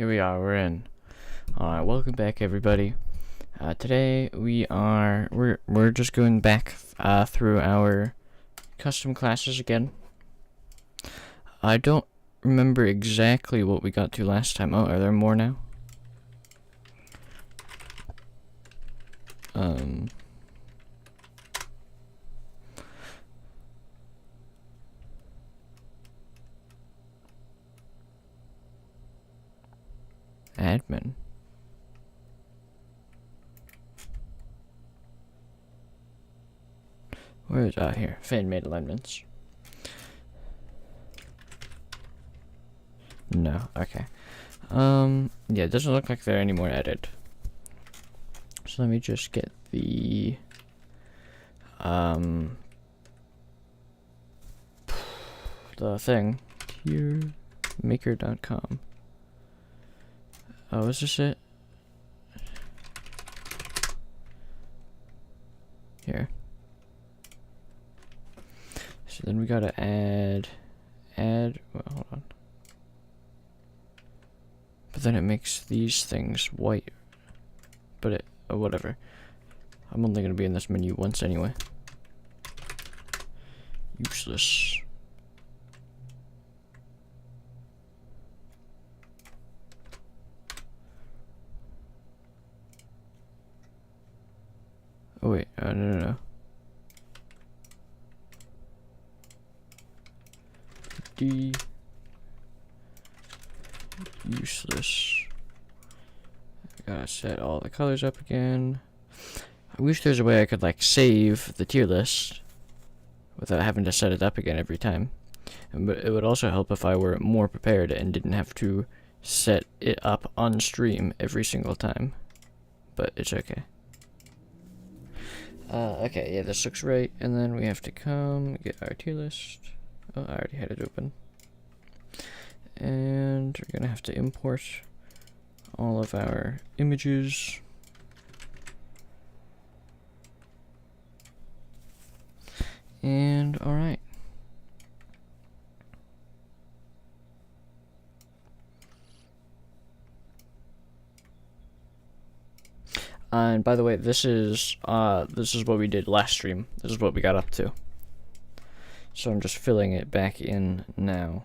here we are. We're in. Alright, welcome back, everybody. Today we're just going back through our custom classes again. I don't remember exactly what we got to last time. Oh, are there more now? Admin. Where is here? Fan made alignments. No, okay. Yeah, it doesn't look like there are any more added. So let me just get the thing. Tiermaker.com. Oh, is this it? Here. So then we gotta add, well, hold on. But then it makes these things white. But it, whatever. I'm only gonna be in this menu once anyway. Useless. Oh wait, no. D useless. I gotta set all the colors up again. I wish there's a way I could like save the tier list without having to set it up again every time. But it would also help if I were more prepared and didn't have to set it up on stream every single time. But it's okay. Okay, yeah, this looks right, and then we have to come get our tier list. Oh, I already had it open. And we're gonna have to import all of our images. And, alright. And by the way, this is what we did last stream. This is what we got up to. So I'm just filling it back in now.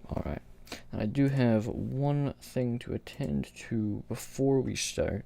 Alright, and I do have one thing to attend to before we start.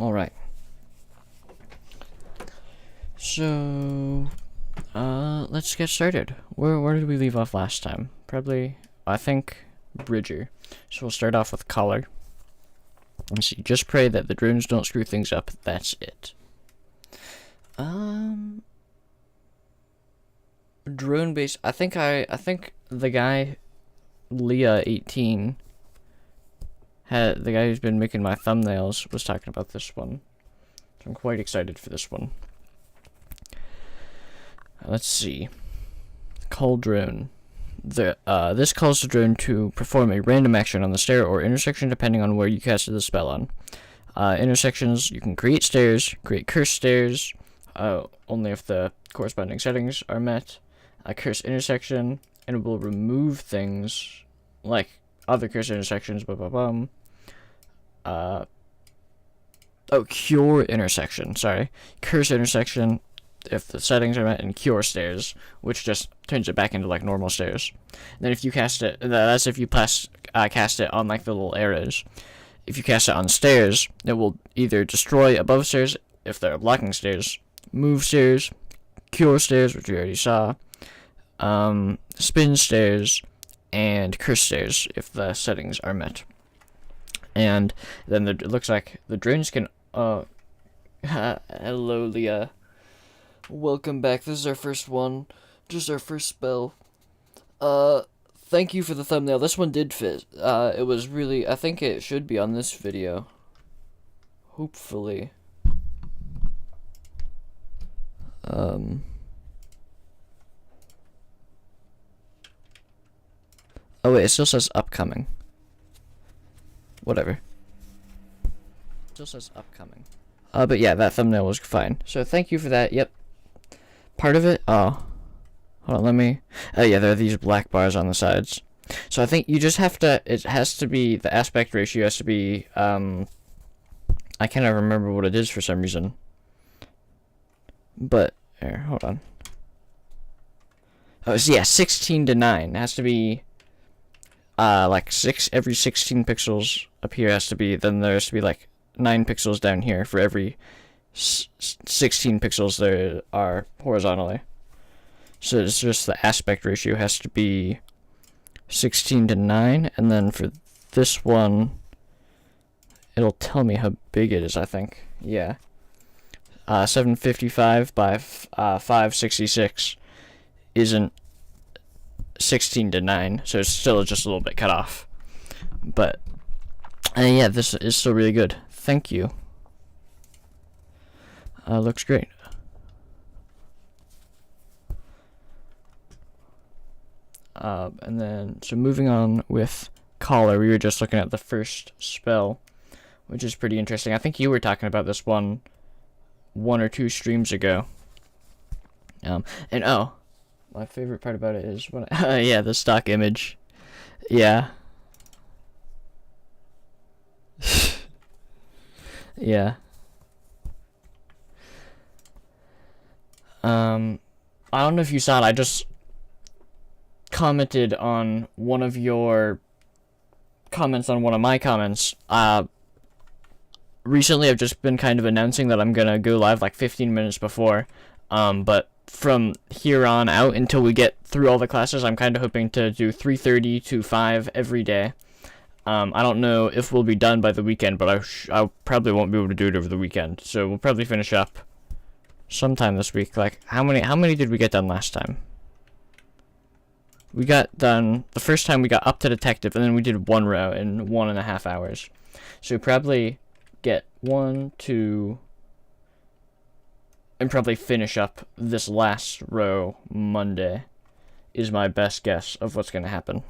Alright. So, let's get started. Where did we leave off last time? Probably, I think, Bridger. So we'll start off with color. Let's see, just pray that the drones don't screw things up. That's it. Drone base. I think the guy, Leah18, the guy who's been making my thumbnails, was talking about this one. So I'm quite excited for this one. Let's see. Call drone. This calls the drone to perform a random action on the stair or intersection depending on where you casted the spell on. Intersections, you can create stairs, create cursed stairs, only if the corresponding settings are met. A cursed intersection, and it will remove things like other cursed intersections, cure intersection, sorry. Cursed intersection, if the settings are met, and cure stairs, which just turns it back into like normal stairs. And then if you cast it, that's if you cast it on like the little arrows. If you cast it on stairs, it will either destroy above stairs if they're blocking stairs, move stairs, cure stairs, which we already saw, spin stairs, and curse stairs if the settings are met. And then it looks like the drones can, hello Leah. Welcome back. This is our first one. Just our first spell. Thank you for the thumbnail. This one did fit. It was really, I think it should be on this video. Hopefully. Oh wait, it still says upcoming. Whatever. Still says upcoming. But yeah, that thumbnail was fine. So thank you for that. Yep. Part of it, hold on, let me, yeah, there are these black bars on the sides. So I think you just have to, it has to be, the aspect ratio has to be, I cannot remember what it is for some reason. But, here, hold on. Oh, so yeah, 16:9. It has to be, like every 16 pixels up here has to be, then there has to be like 9 pixels down here for every 16 pixels there are horizontally. So it's just the aspect ratio has to be 16:9, and then for this one, it'll tell me how big it is, I think. Yeah. 755 by 566 isn't 16:9, so it's still just a little bit cut off. But, yeah, this is still really good. Thank you. Looks great. And then, so moving on with collar, we were just looking at the first spell, which is pretty interesting. I think you were talking about this one or two streams ago. And oh, my favorite part about it is when yeah, the stock image. Yeah. Yeah. I don't know if you saw it, I just commented on one of your comments on one of my comments. Recently I've just been kind of announcing that I'm gonna go live like 15 minutes before, but from here on out until we get through all the classes, I'm kind of hoping to do 3:30 to 5 every day. I don't know if we'll be done by the weekend, but I probably won't be able to do it over the weekend, so we'll probably finish up sometime this week. Like, how many did we get done last time? We got done, the first time we got up to detective, and then we did one row in 1.5 hours. So probably get 1, 2, and probably finish up this last row Monday is my best guess of what's going to happen.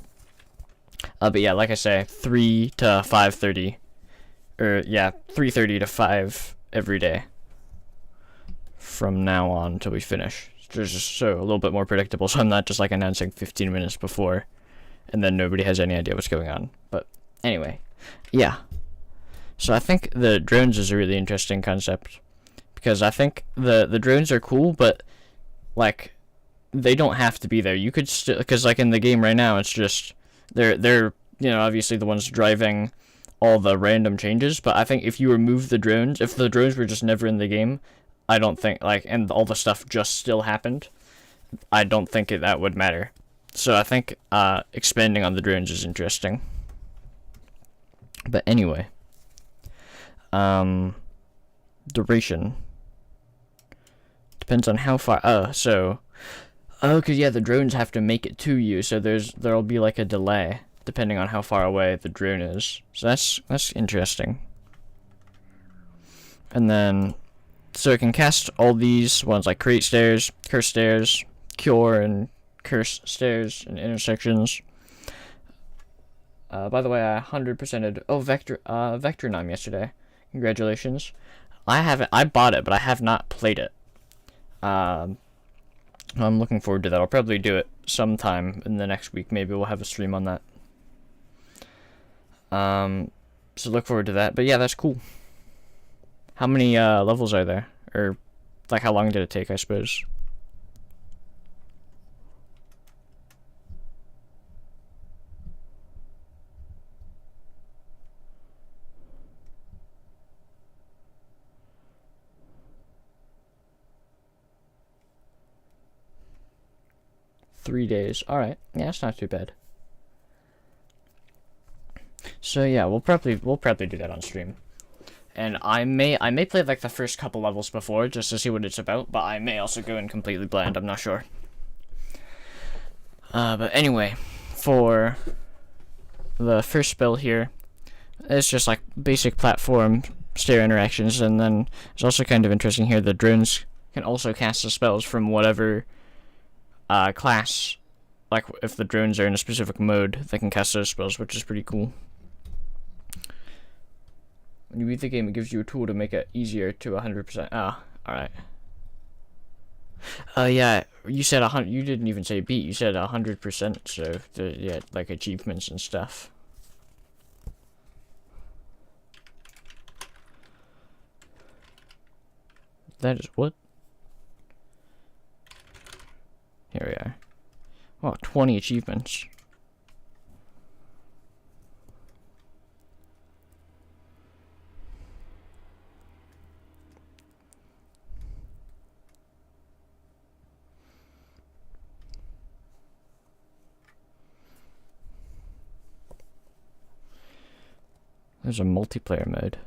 But yeah, like I say, 3 to 5:30, or yeah, 3:30 to 5 every day from now on till we finish. It's just so a little bit more predictable, so I'm not just like announcing 15 minutes before and then nobody has any idea what's going on. But anyway, yeah. So I think the drones is a really interesting concept, because I think the drones are cool, but like they don't have to be there. You could still, because like in the game right now, it's just they're you know, obviously the ones driving all the random changes, but I think if you remove the drones, if the drones were just never in the game, I don't think, like, and all the stuff just still happened, I don't think that would matter. So I think expanding on the drones is interesting. But anyway, duration depends on how far. Cause yeah, the drones have to make it to you, so there'll be like a delay depending on how far away the drone is. So that's interesting. And then, so it can cast all these ones like create stairs, curse stairs, cure and curse stairs and intersections. By the way, I 100%ed Vectronome yesterday. Congratulations. I bought it, but I have not played it. I'm looking forward to that. I'll probably do it sometime in the next week. Maybe we'll have a stream on that. So look forward to that. But yeah, that's cool. How many levels are there? Or like how long did it take, I suppose? Three days. Alright. Yeah, that's not too bad. So yeah, we'll probably do that on stream. And I may play like the first couple levels before just to see what it's about, but I may also go in completely blind, I'm not sure. But anyway, for the first spell here, it's just like basic platform stair interactions, and then it's also kind of interesting here, the drones can also cast the spells from whatever class. Like if the drones are in a specific mode, they can cast those spells, which is pretty cool. When you beat the game, it gives you a tool to make it easier to 100%. Ah, alright. Yeah, you said 100. You didn't even say beat. You said 100%. So yeah, like achievements and stuff. That is what? Here we are. Oh, 20 achievements. There's a multiplayer mode.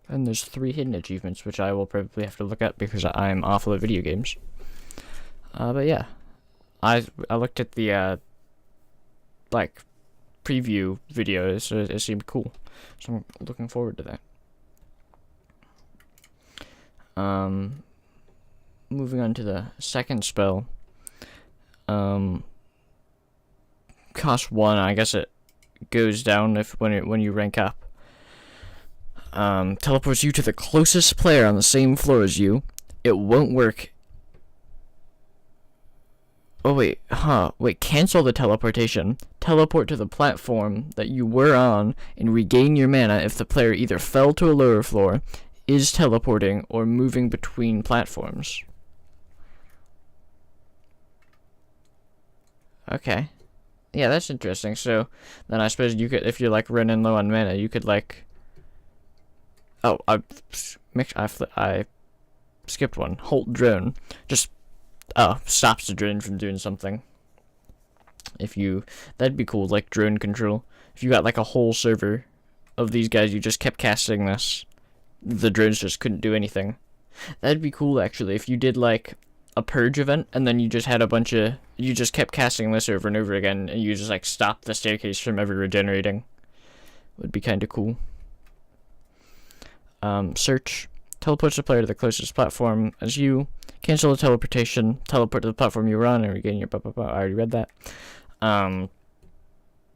And there's 3 hidden achievements, which I will probably have to look at because I'm awful at video games. But yeah, I looked at the like preview videos, so it seemed cool. So I'm looking forward to that. Moving on to the second spell. Cost 1. I guess it goes down when you rank up. Teleports you to the closest player on the same floor as you. It won't work. Oh wait, cancel the teleportation. Teleport to the platform that you were on and regain your mana if the player either fell to a lower floor, is teleporting, or moving between platforms. Okay. Yeah, that's interesting. So then I suppose you could, if you're like running low on mana, you could like. Oh, I skipped one. Halt drone. Just stops the drone from doing something. That'd be cool, like drone control. If you got like a whole server of these guys, you just kept casting this, the drones just couldn't do anything. That'd be cool actually, if you did like a purge event and then you just had you just kept casting this over and over again and you just like stopped the staircase from ever regenerating. Would be kind of cool. Search. Teleports the player to the closest platform as you. Cancel the teleportation. Teleport to the platform you were on and regain your I already read that.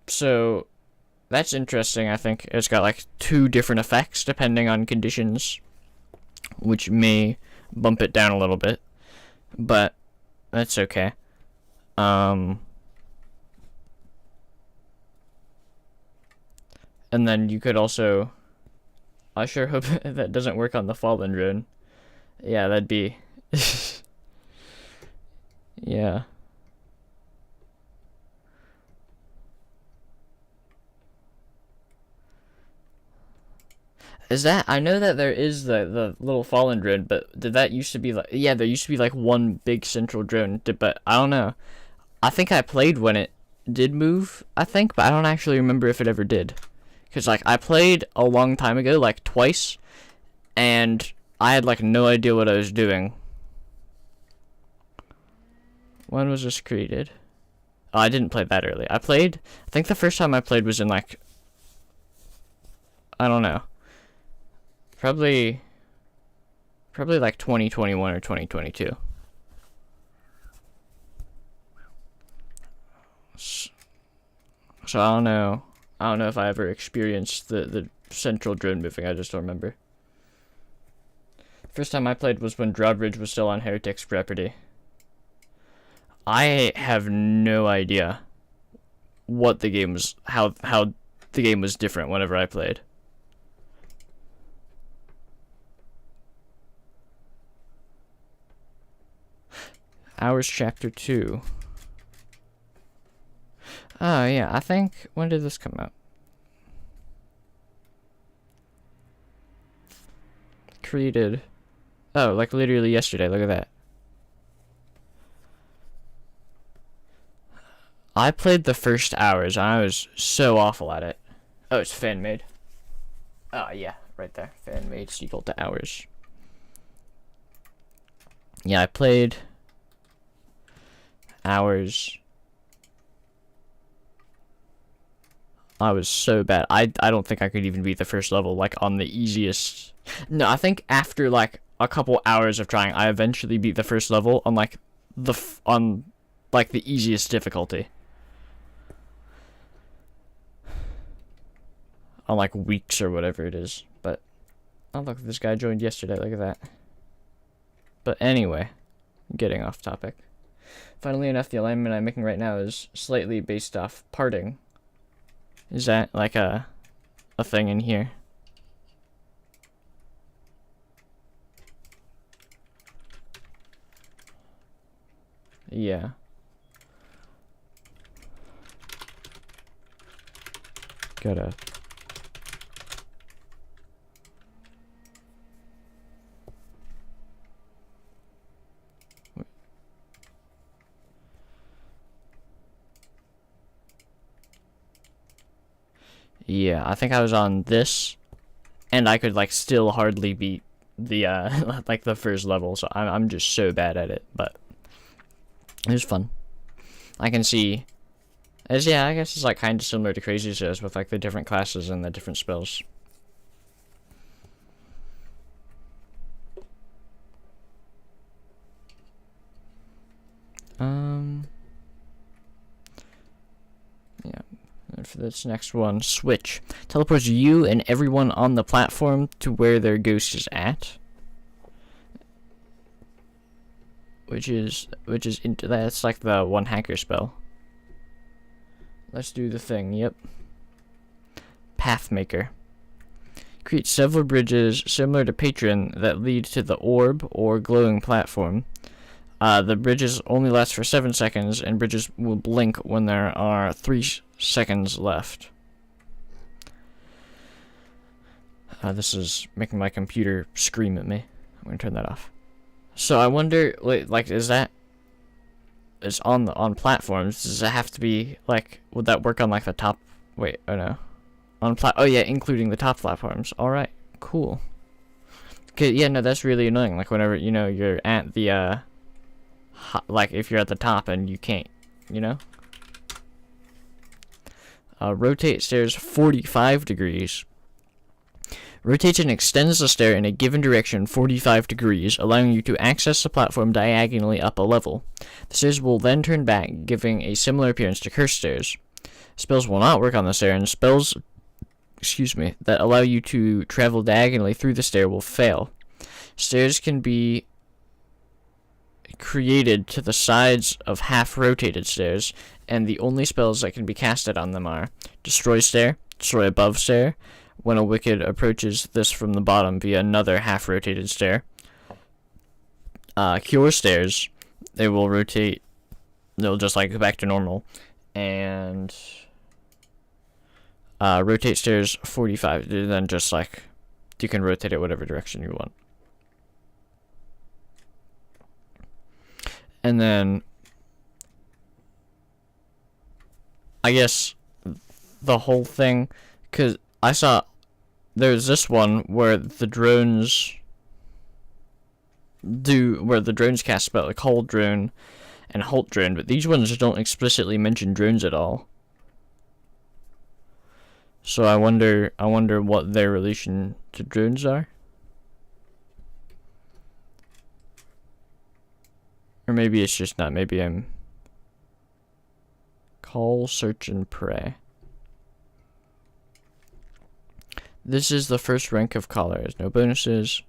So that's interesting, I think. It's got like 2 different effects depending on conditions, which may bump it down a little bit, but that's okay. And then you could also, I sure hope that doesn't work on the fallen drone. Yeah, that'd be yeah. Is that, I know that there is the little fallen drone, but did that used to be like, yeah, there used to be like one big central drone, but I don't know. I think I played when it did move, I think, but I don't actually remember if it ever did. Because, like, I played a long time ago, like, twice, and I had, like, no idea what I was doing. When was this created? Oh, I didn't play that early. I think the first time I played was in, like, I don't know. Probably like 2021 or 2022. So I don't know. I don't know if I ever experienced the central drone moving. I just don't remember. First time I played was when Drawbridge was still on Heretic's property. I have no idea what the game was, how the game was different whenever I played. Hours Chapter 2. Oh, yeah, I think, when did this come out? Created, oh, like literally yesterday, look at that. I played the first hours, and I was so awful at it. Oh, it's fan-made. Oh, yeah, right there. Fan-made is equal to hours. Yeah, I played hours. I was so bad. I don't think I could even beat the first level, like, on the easiest. No, I think after, like, a couple hours of trying, I eventually beat the first level on, like, the easiest difficulty. On, like, weeks or whatever it is. But, oh, look, this guy joined yesterday. Look at that. But anyway, getting off topic. Funnily enough, the alignment I'm making right now is slightly based off parting. Is that, like, a thing in here? Yeah. Gotta. Yeah, I think I was on this, and I could, like, still hardly beat the, like, the first level, so I'm just so bad at it, but it was fun. I can see, yeah, I guess it's, like, kind of similar to Crazy Says with, like, the different classes and the different spells. Yeah. And for this next one, switch. Teleports you and everyone on the platform to where their ghost is at. That's like the one hacker spell. Let's do the thing, yep. Pathmaker. Create several bridges similar to Patron that lead to the orb or glowing platform. The bridges only last for 7 seconds, and bridges will blink when there are 3 seconds left. This is making my computer scream at me. I'm gonna turn that off. So I wonder, like, is on platforms? Does it have to be, like, would that work on, like, the top? Wait, oh no, oh yeah, including the top platforms. All right, cool. Okay, yeah, no, that's really annoying. Like, whenever you're at the like, if you're at the top and you can't, rotate stairs 45 degrees. Rotation extends the stair in a given direction 45 degrees, allowing you to access the platform diagonally up a level. The stairs will then turn back, giving a similar appearance to cursed stairs. Spells will not work on the stair, and spells, that allow you to travel diagonally through the stair will fail. Stairs can be created to the sides of half-rotated stairs, and the only spells that can be casted on them are Destroy Stair, Destroy Above Stair, when a wicked approaches this from the bottom via another half-rotated stair. Cure Stairs, they will rotate, they'll just, like, go back to normal, and rotate stairs 45, then just, like, you can rotate it whatever direction you want. And then I guess the whole thing, because I saw there's this one where the drones cast spell like hold drone and halt drone, but these ones don't explicitly mention drones at all. So I wonder what their relation to drones are. Or maybe it's just not. Maybe I'm call, search, and pray. This is the first rank of collars. No bonuses.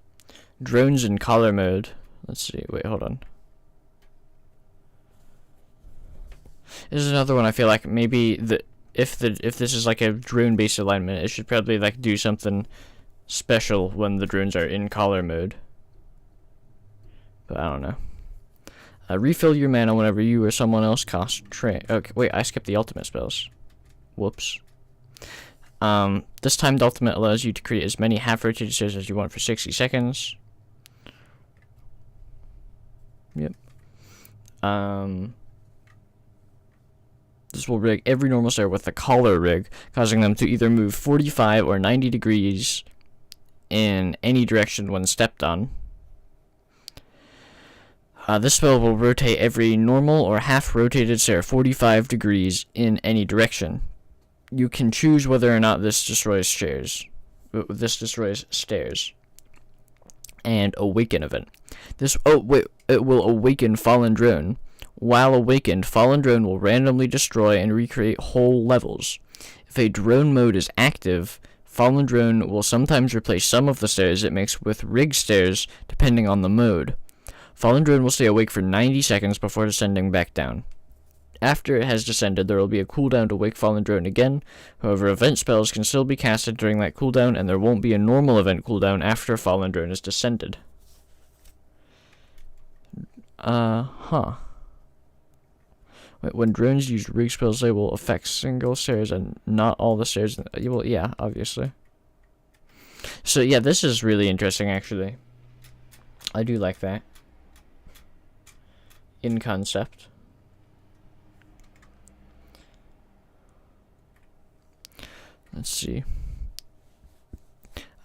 Drones in collar mode. Let's see. Wait, hold on. This is another one. I feel like maybe if this is like a drone based alignment, it should probably like do something special when the drones are in collar mode. But I don't know. Refill your mana whenever you or someone else cast Okay, wait, I skipped the ultimate spells. Whoops. This timed ultimate allows you to create as many half-rotated stairs as you want for 60 seconds. Yep. This will rig every normal stair with a collar rig, causing them to either move 45 or 90 degrees in any direction when stepped on. This spell will rotate every normal or half-rotated stair 45 degrees in any direction. You can choose whether or not this destroys stairs. And awaken event. It will awaken fallen drone. While awakened, fallen drone will randomly destroy and recreate whole levels. If a drone mode is active, fallen drone will sometimes replace some of the stairs it makes with rigged stairs, depending on the mode. Fallen drone will stay awake for 90 seconds before descending back down. After it has descended, there will be a cooldown to wake fallen drone again. However, event spells can still be casted during that cooldown, and there won't be a normal event cooldown after fallen drone is descended. Wait, when drones use rig spells, they will affect single stairs and not all the stairs. Well, yeah, obviously. So yeah, this is really interesting, actually. I do like that. In concept. Let's see.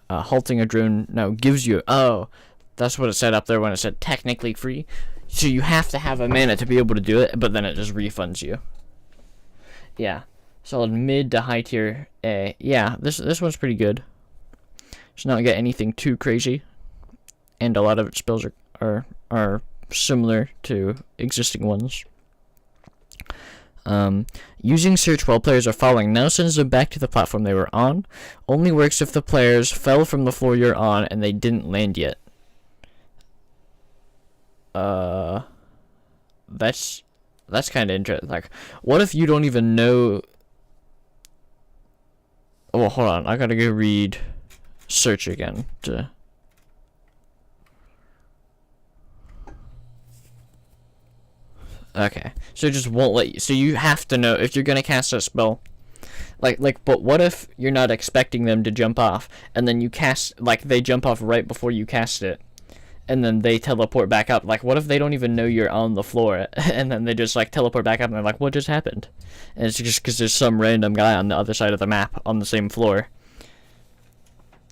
Halting a drone now gives you... Oh, that's what it said up there when it said technically free. So you have to have a mana to be able to do it, but then it just refunds you. Yeah. Solid mid to high tier A. Yeah, this one's pretty good. It's not get anything too crazy. And a lot of its spells are similar to existing ones. Using search while players are falling now sends them back to the platform they were on. Only works if the players fell from the floor you're on and they didn't land yet. That's kind of interesting. Like, what if you don't even know? Oh, hold on. I gotta go read search again to. Okay, so it just won't let you. So you have to know if you're gonna cast a spell. But what if you're not expecting them to jump off, and then you cast, like, they jump off right before you cast it, and then they teleport back up? Like, what if they don't even know you're on the floor, and then they just, like, teleport back up, and they're like, what just happened? And it's just because there's some random guy on the other side of the map, on the same floor,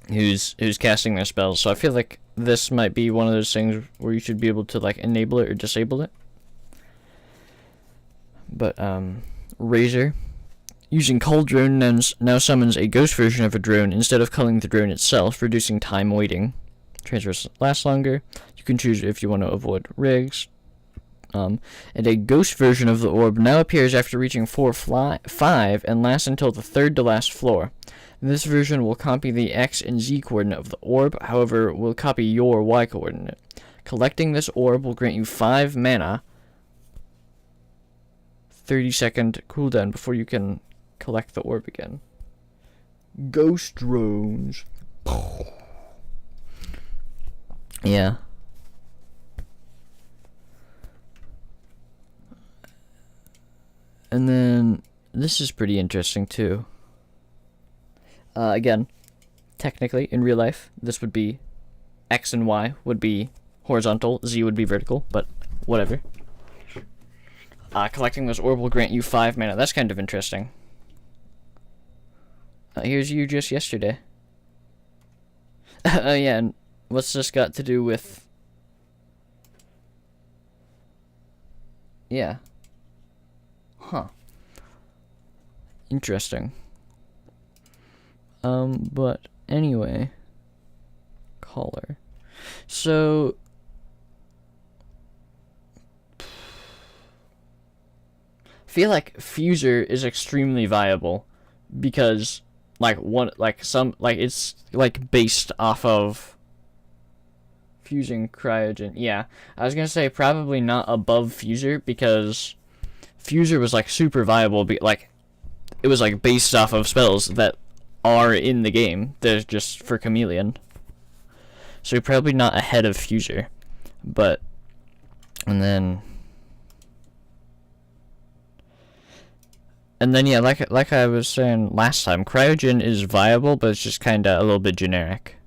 who's casting their spells. So I feel like this might be one of those things where you should be able to, like, enable it or disable it. But, Razor. Using Cull Drone now summons a ghost version of a drone instead of culling the drone itself, reducing time waiting. Transfers last longer. You can choose if you want to avoid rigs. And a ghost version of the orb now appears after reaching floor 5 and lasts until the third to last floor. This version will copy the X and Z coordinate of the orb, however, will copy your Y coordinate. Collecting this orb will grant you 5 mana, 30-second cooldown before you can collect the orb again. Ghost drones. Yeah. And then this is pretty interesting too. Again, technically, in real life, this would be X and Y would be horizontal, Z would be vertical, but whatever. Collecting this orb will grant you 5 mana. That's kind of interesting. Here's you just yesterday. Oh yeah, and what's this got to do with... Yeah. Huh. Interesting. But anyway. Color. So... I feel like Fuser is extremely viable because it's like based off of fusing cryogen. Yeah, I was gonna say probably not above Fuser because Fuser was like super viable, like it was like based off of spells that are in the game. They're just for Chameleon, so probably not ahead of Fuser, but And then yeah, like I was saying last time, cryogen is viable, but it's just kinda a little bit generic.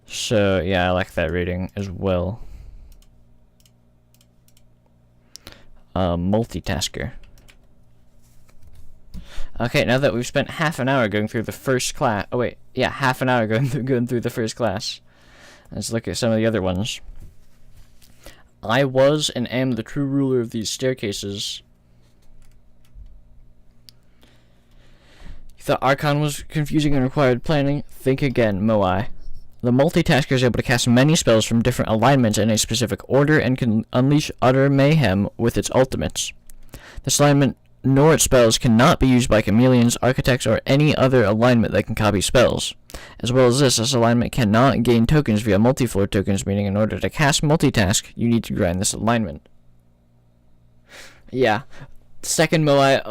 So yeah, I like that rating as well. Multitasker. Okay, now that we've spent half an hour going through the first class. Oh wait, yeah, half an hour going through the first class. Let's look at some of the other ones. I was and am the true ruler of these staircases. The Archon was confusing and required planning. Think again, Moai. The multitasker is able to cast many spells from different alignments in a specific order and can unleash utter mayhem with its ultimates. This alignment nor its spells cannot be used by chameleons, architects, or any other alignment that can copy spells. As well as this alignment cannot gain tokens via multi-floor tokens, meaning in order to cast multitask, you need to grind this alignment. Yeah. Second Moai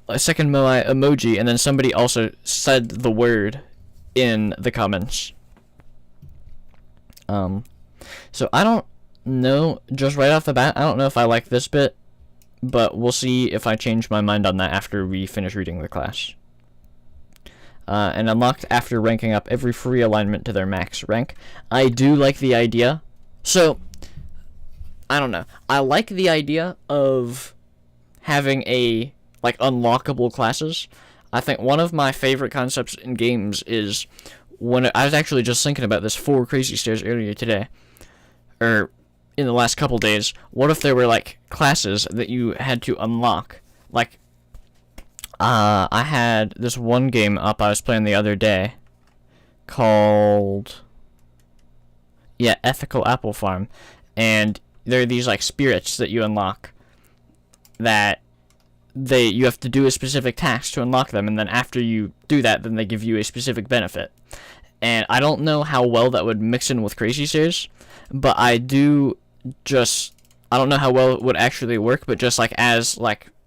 emoji, and then somebody also said the word in the comments. So I don't know, just right off the bat, I don't know if I like this bit, but we'll see if I change my mind on that after we finish reading the class. And unlocked after ranking up every free alignment to their max rank. I do like the idea. So, I don't know. I like the idea of having unlockable classes. I think one of my favorite concepts in games is when I was actually just thinking about this for Crazy Stairs earlier today, or in the last couple days. What if there were like classes that you had to unlock? Like, I had this one game up I was playing the other day called Ethical Apple Farm, and there are these like spirits that you unlock that you have to do a specific task to unlock them, and then after you do that, then they give you a specific benefit. And I don't know how well that would mix in with Crazy Stairs, but I don't know how well it would actually work, but just as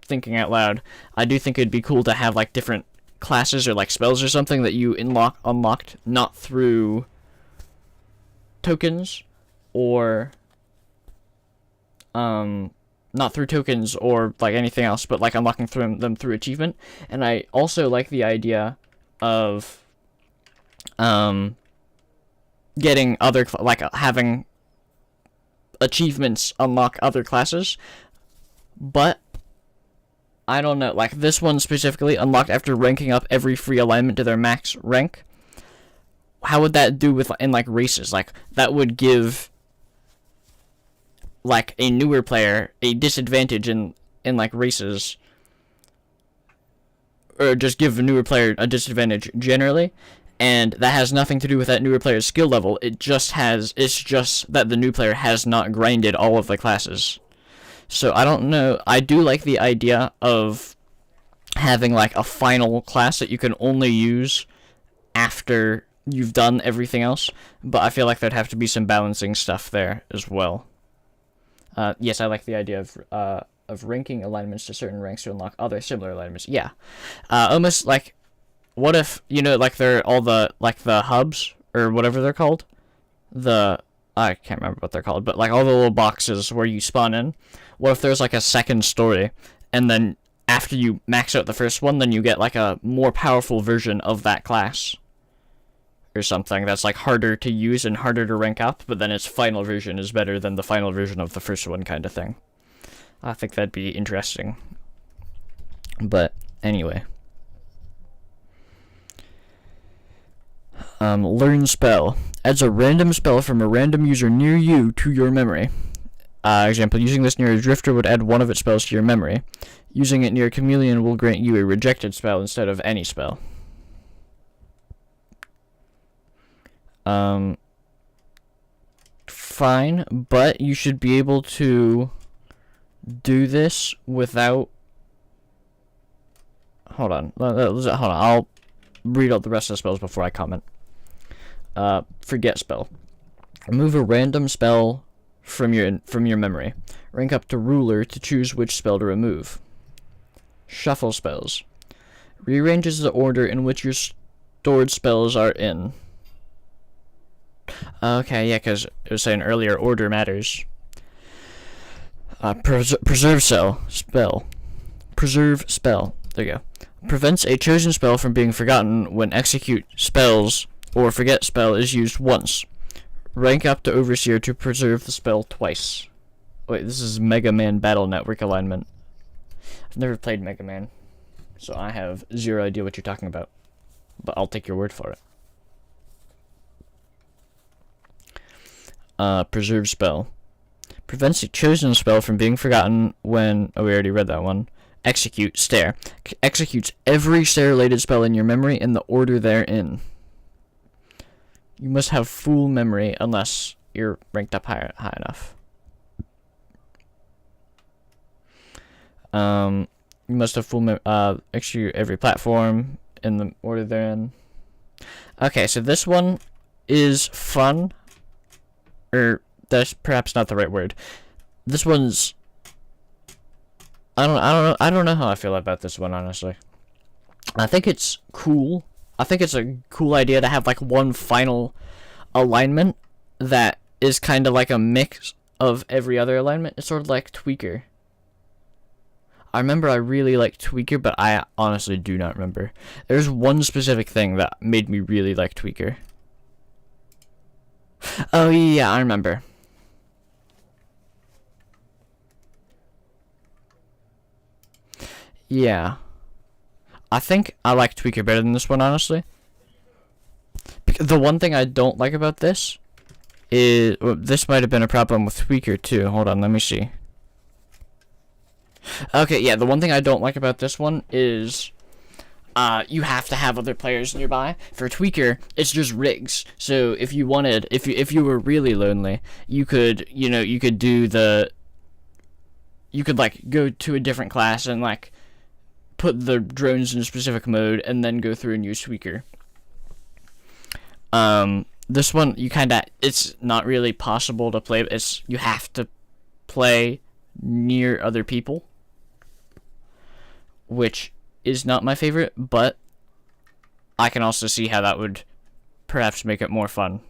thinking out loud, I do think it'd be cool to have like different classes or like spells or something that you unlocked not through tokens or not through tokens or like anything else, but like unlocking them through achievement. And I also like the idea of getting other having achievements unlock other classes, but I don't know, like this one specifically, unlocked after ranking up every free alignment to their max rank. How would that do in races? Like that would give like a newer player a disadvantage in races, or just give a newer player a disadvantage generally, and that has nothing to do with that newer player's skill level. It's just that the new player has not grinded all of the classes. So I don't know, I do like the idea of having like a final class that you can only use after you've done everything else, but I feel like there'd have to be some balancing stuff there as well. Yes, I like the idea of ranking alignments to certain ranks to unlock other similar alignments. Yeah. Almost like, what if, they're all the hubs, or whatever they're called? I can't remember what they're called, but like all the little boxes where you spawn in. What if there's like a second story, and then after you max out the first one, then you get like a more powerful version of that class? or something that's like harder to use and harder to rank up, but then its final version is better than the final version of the first one, kind of thing. I think that'd be interesting. But anyway. Learn spell. Adds a random spell from a random user near you to your memory. Example, using this near a drifter would add one of its spells to your memory. Using it near a chameleon will grant you a rejected spell instead of any spell. Fine, but you should be able to do this without... Hold on, I'll read out the rest of the spells before I comment. Forget spell. Remove a random spell from your memory. Rank up to ruler to choose which spell to remove. Shuffle spells. Rearranges the order in which your stored spells are in. Okay, yeah, because it was saying earlier order matters. Preserve spell. Preserve spell. There you go. Prevents a chosen spell from being forgotten when execute spells or forget spell is used once. Rank up to Overseer to preserve the spell twice. Wait, this is Mega Man Battle Network alignment. I've never played Mega Man, so I have zero idea what you're talking about. But I'll take your word for it. Preserve spell. Prevents a chosen spell from being forgotten when... Oh, we already read that one. Execute, stare. Executes every stare-related spell in your memory in the order they're in. You must have full memory unless you're ranked up high enough. You must have full execute every platform in the order they're in. Okay, so this one is fun. Or that's perhaps not the right word. This one's... I don't know how I feel about this one, honestly. I think it's cool. I think it's a cool idea to have like one final alignment that is kind of like a mix of every other alignment. It's sort of like Tweaker. I remember I really liked Tweaker, but I honestly do not remember. There's one specific thing that made me really like Tweaker. Oh yeah, I remember. Yeah. I think I like Tweaker better than this one, honestly. The one thing I don't like about this is... Well, this might have been a problem with Tweaker, too. Hold on, let me see. Okay, yeah, the one thing I don't like about this one is... you have to have other players nearby. For Tweaker, it's just rigs. So if you wanted... If you were really lonely, you could, you could do the... You could, like, go to a different class and, like... put the drones in a specific mode and then go through and use Tweaker. This one it's not really possible to play. You have to play near other people, which is not my favorite, but I can also see how that would perhaps make it more fun.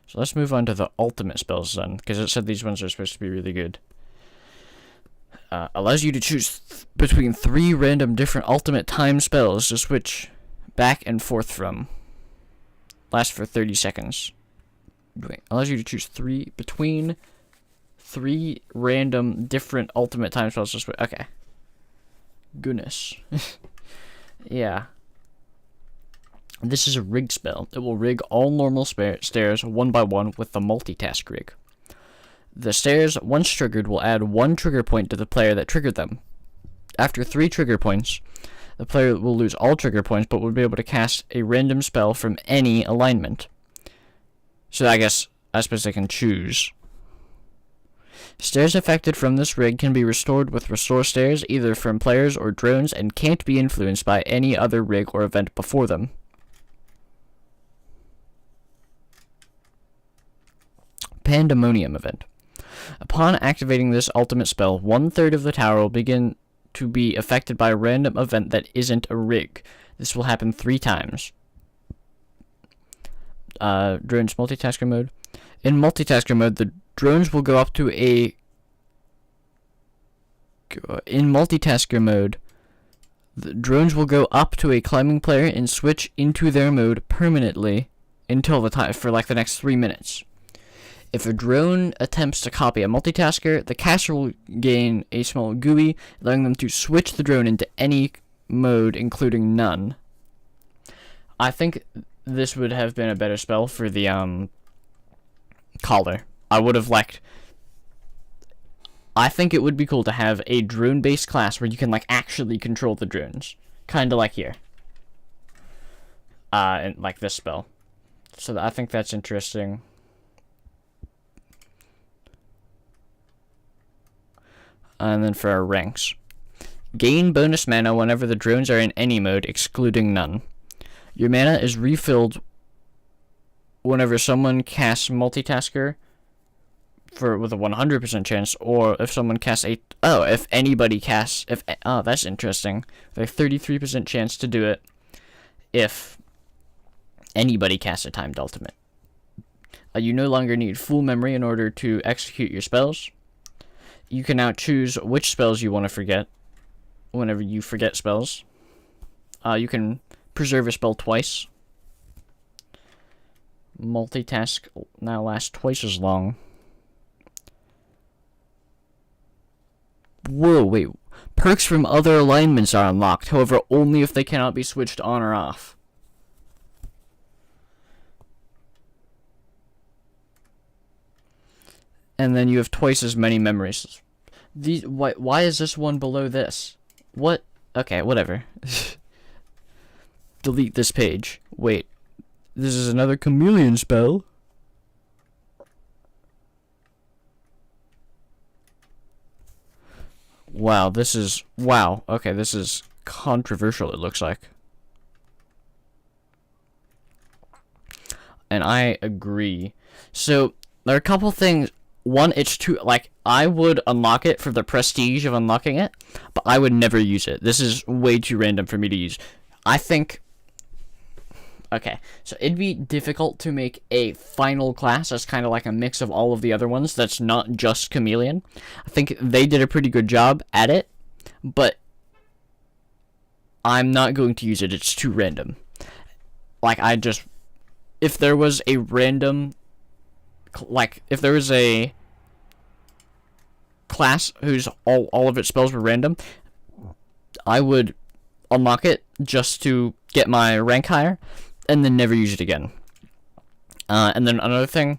So let's move on to the ultimate spells then, because it said these ones are supposed to be really good. Allows you to choose between 3 random different ultimate time spells to switch back and forth from. Lasts for 30 seconds. Wait, allows you to choose between 3 random different ultimate time spells to switch. Okay. Goodness. Yeah. This is a rig spell. It will rig all normal stairs one by one with the multitask rig. The stairs, once triggered, will add 1 trigger point to the player that triggered them. After 3 trigger points, the player will lose all trigger points, but will be able to cast a random spell from any alignment. So I suppose they can choose. Stairs affected from this rig can be restored with restore stairs, either from players or drones, and can't be influenced by any other rig or event before them. Pandemonium event. Upon activating this ultimate spell, 1/3 of the tower will begin to be affected by a random event that isn't a rig. This will happen 3 times. Drones multitasker mode. In multitasker mode, the drones will go up to a... In multitasker mode, The drones will go up to a climbing player and switch into their mode permanently until the time for like the next 3 minutes. If a drone attempts to copy a multitasker, the caster will gain a small GUI, allowing them to switch the drone into any mode, including none. I think this would have been a better spell for the collar. I would have liked. I think it would be cool to have a drone-based class where you can like actually control the drones, kind of like here. And like this spell. So I think that's interesting. And then for our ranks. Gain bonus mana whenever the drones are in any mode, excluding none. Your mana is refilled whenever someone casts multitasker with a 100% chance, or if someone casts if anybody casts, that's interesting. Like 33% chance to do it if anybody casts a timed ultimate. You no longer need full memory in order to execute your spells. You can now choose which spells you want to forget whenever you forget spells. You can preserve a spell twice. Multitask now lasts twice as long. Whoa, wait. Perks from other alignments are unlocked, however, only if they cannot be switched on or off. And then you have twice as many memories. Why is this one below this? What? Okay, whatever. Delete this page. Wait. This is another chameleon spell? Wow, this is... Wow. Okay, this is controversial, it looks like. And I agree. So, there are a couple things... One, it's too, like, I would unlock it for the prestige of unlocking it, but I would never use it. This is way too random for me to use. I think, okay, so it'd be difficult to make a final class that's kind of like a mix of all of the other ones that's not just Chameleon. I think they did a pretty good job at it, but I'm not going to use it. It's too random. Like, if there was a random... Like, if there was a class whose all of its spells were random, I would unlock it just to get my rank higher, and then never use it again. And then another thing,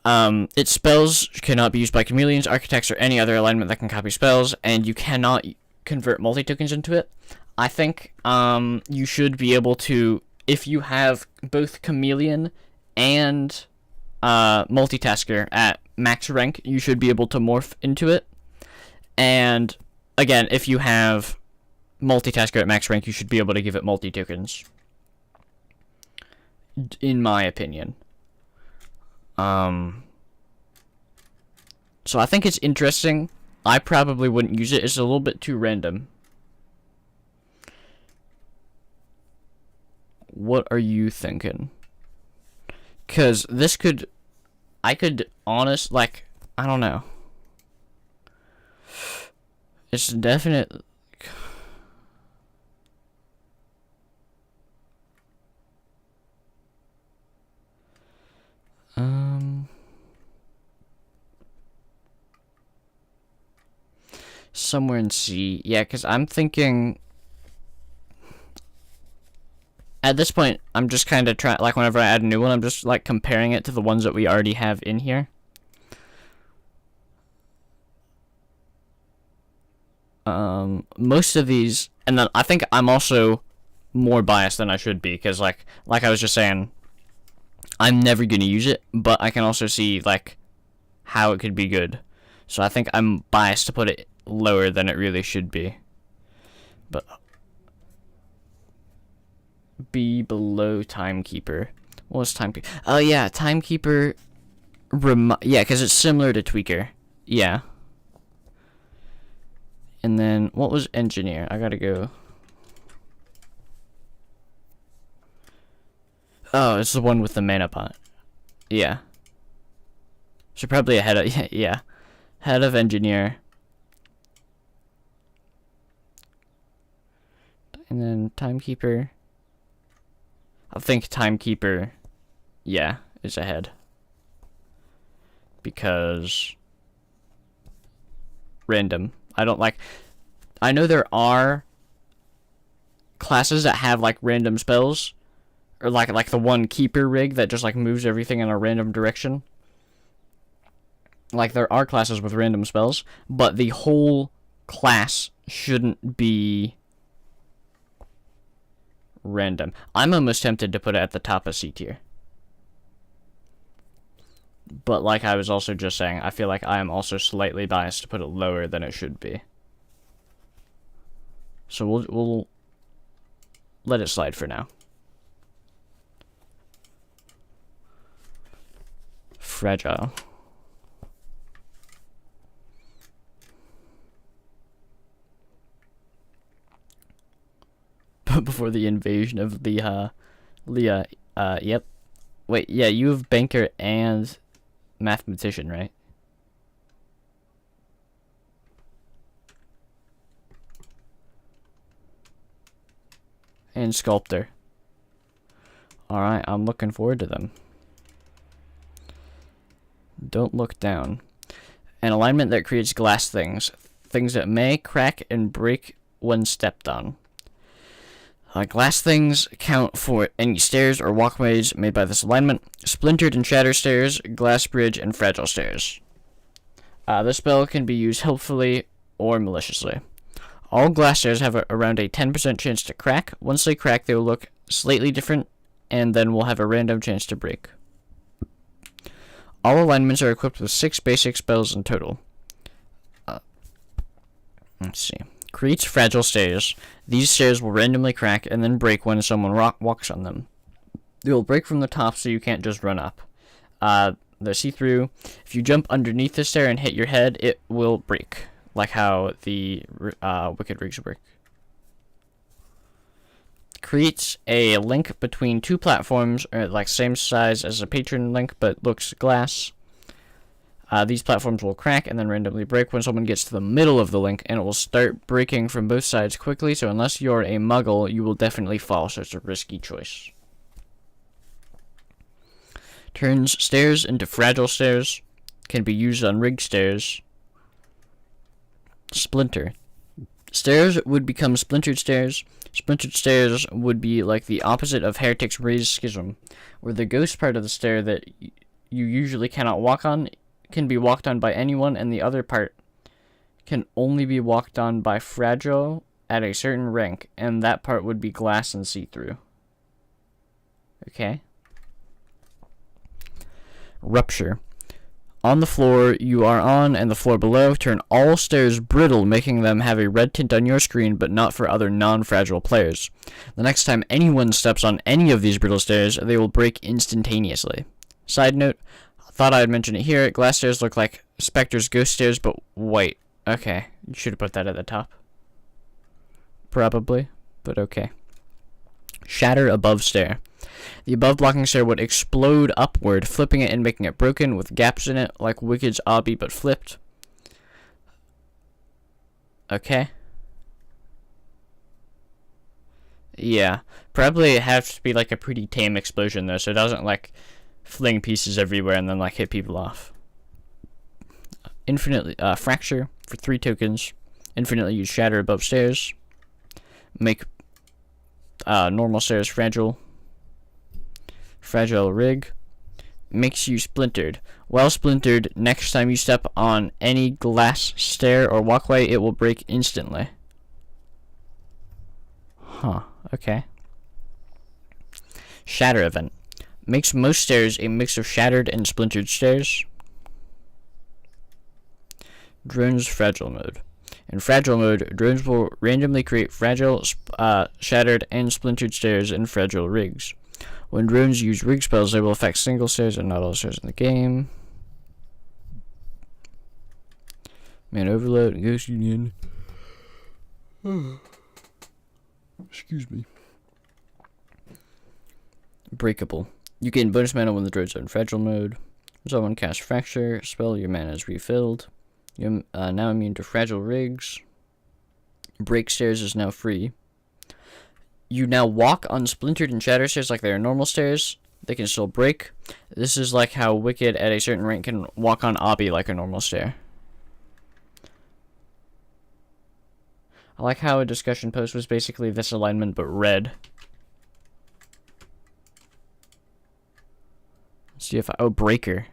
its spells cannot be used by chameleons, architects, or any other alignment that can copy spells, and you cannot convert multi-tokens into it. I think you should be able to, if you have both chameleon and... multitasker at max rank, you should be able to morph into it. And again, if you have multitasker at max rank, you should be able to give it multi-tokens, in my opinion. So I think it's interesting. I probably wouldn't use it. It's a little bit too random. What are you thinking? Because this could... I don't know. It's definite... Somewhere in C. Yeah, because I'm thinking... At this point, I'm just kind of trying, like, whenever I add a new one, I'm just, like, comparing it to the ones that we already have in here. Most of these, and then I think I'm also more biased than I should be, because, like I was just saying, I'm never going to use it, but I can also see, like, how it could be good. So I think I'm biased to put it lower than it really should be. But... be below Timekeeper. What was Timekeeper? Oh yeah, Timekeeper. Yeah, because it's similar to Tweaker. Yeah. And then what was Engineer? I gotta go. Oh, it's the one with the mana pot. Yeah. So probably ahead of yeah, head of Engineer. And then Timekeeper. I think Timekeeper, yeah, is ahead. Because random. I don't like... I know there are classes that have like random spells. Or like the one Keeper rig that just like moves everything in a random direction. Like there are classes with random spells. But the whole class shouldn't be random. I'm almost tempted to put it at the top of C tier. But like I was also just saying, I feel like I am also slightly biased to put it lower than it should be. So we'll let it slide for now. Fragile. But before the invasion of the Leah, yep. Wait, yeah, you have banker and mathematician, right? And sculptor. Alright, I'm looking forward to them. Don't look down. An alignment that creates glass things. Things that may crack and break when stepped on. Glass things count for any stairs or walkways made by this alignment. Splintered and shattered stairs, glass bridge, and fragile stairs. This spell can be used helpfully or maliciously. All glass stairs have around a 10% chance to crack. Once they crack, they will look slightly different, and then will have a random chance to break. All alignments are equipped with 6 basic spells in total. Let's see. Creates fragile stairs. These stairs will randomly crack and then break when someone walks on them. They will break from the top, so you can't just run up. They're see-through. If you jump underneath the stair and hit your head, it will break, like how the Wicked Rigs break. Creates a link between 2 platforms, or like same size as a patron link, but looks glass. These platforms will crack and then randomly break when someone gets to the middle of the link, and it will start breaking from both sides quickly, so unless you're a muggle, you will definitely fall, so it's a risky choice. Turns stairs into fragile stairs. Can be used on rigged stairs. Splinter. Stairs would become splintered stairs. Splintered stairs would be like the opposite of Heretic's Raised Schism, where the ghost part of the stair that you usually cannot walk on can be walked on by anyone, and the other part can only be walked on by fragile at a certain rank, and that part would be glass and see-through. Okay. Rupture. On the floor you are on and the floor below, turn all stairs brittle, making them have a red tint on your screen, but not for other non-fragile players. The next time anyone steps on any of these brittle stairs, they will break instantaneously. Side note, thought I would mention it here, glass stairs look like Spectre's ghost stairs, but white. Okay, you should have put that at the top. Probably, but okay. Shatter above stair. The above blocking stair would explode upward, flipping it and making it broken, with gaps in it, like Wicked's obby, but flipped. Okay. Yeah, probably have to be like a pretty tame explosion though, so it doesn't like fling pieces everywhere and then like hit people off. Infinitely fracture for 3 tokens. Infinitely use shatter above stairs. Make normal stairs fragile. Fragile rig. Makes you splintered. While splintered, next time you step on any glass stair or walkway, it will break instantly. Huh, okay. Shatter event. Makes most stairs a mix of shattered and splintered stairs. Drones fragile mode. In fragile mode, drones will randomly create fragile, shattered, and splintered stairs in fragile rigs. When drones use rig spells, they will affect single stairs and not all stairs in the game. Man overload, Ghost Union. Excuse me. Breakable. You gain bonus mana when the drones are in fragile mode. When someone casts Fracture, spell, your mana is refilled. You're now immune to fragile rigs. Break stairs is now free. you now walk on splintered and shattered stairs like they are normal stairs. They can still break. This is like how Wicked at a certain rank can walk on Obby like a normal stair. I like how a discussion post was basically this alignment but red. Let's see if I... Oh, breaker.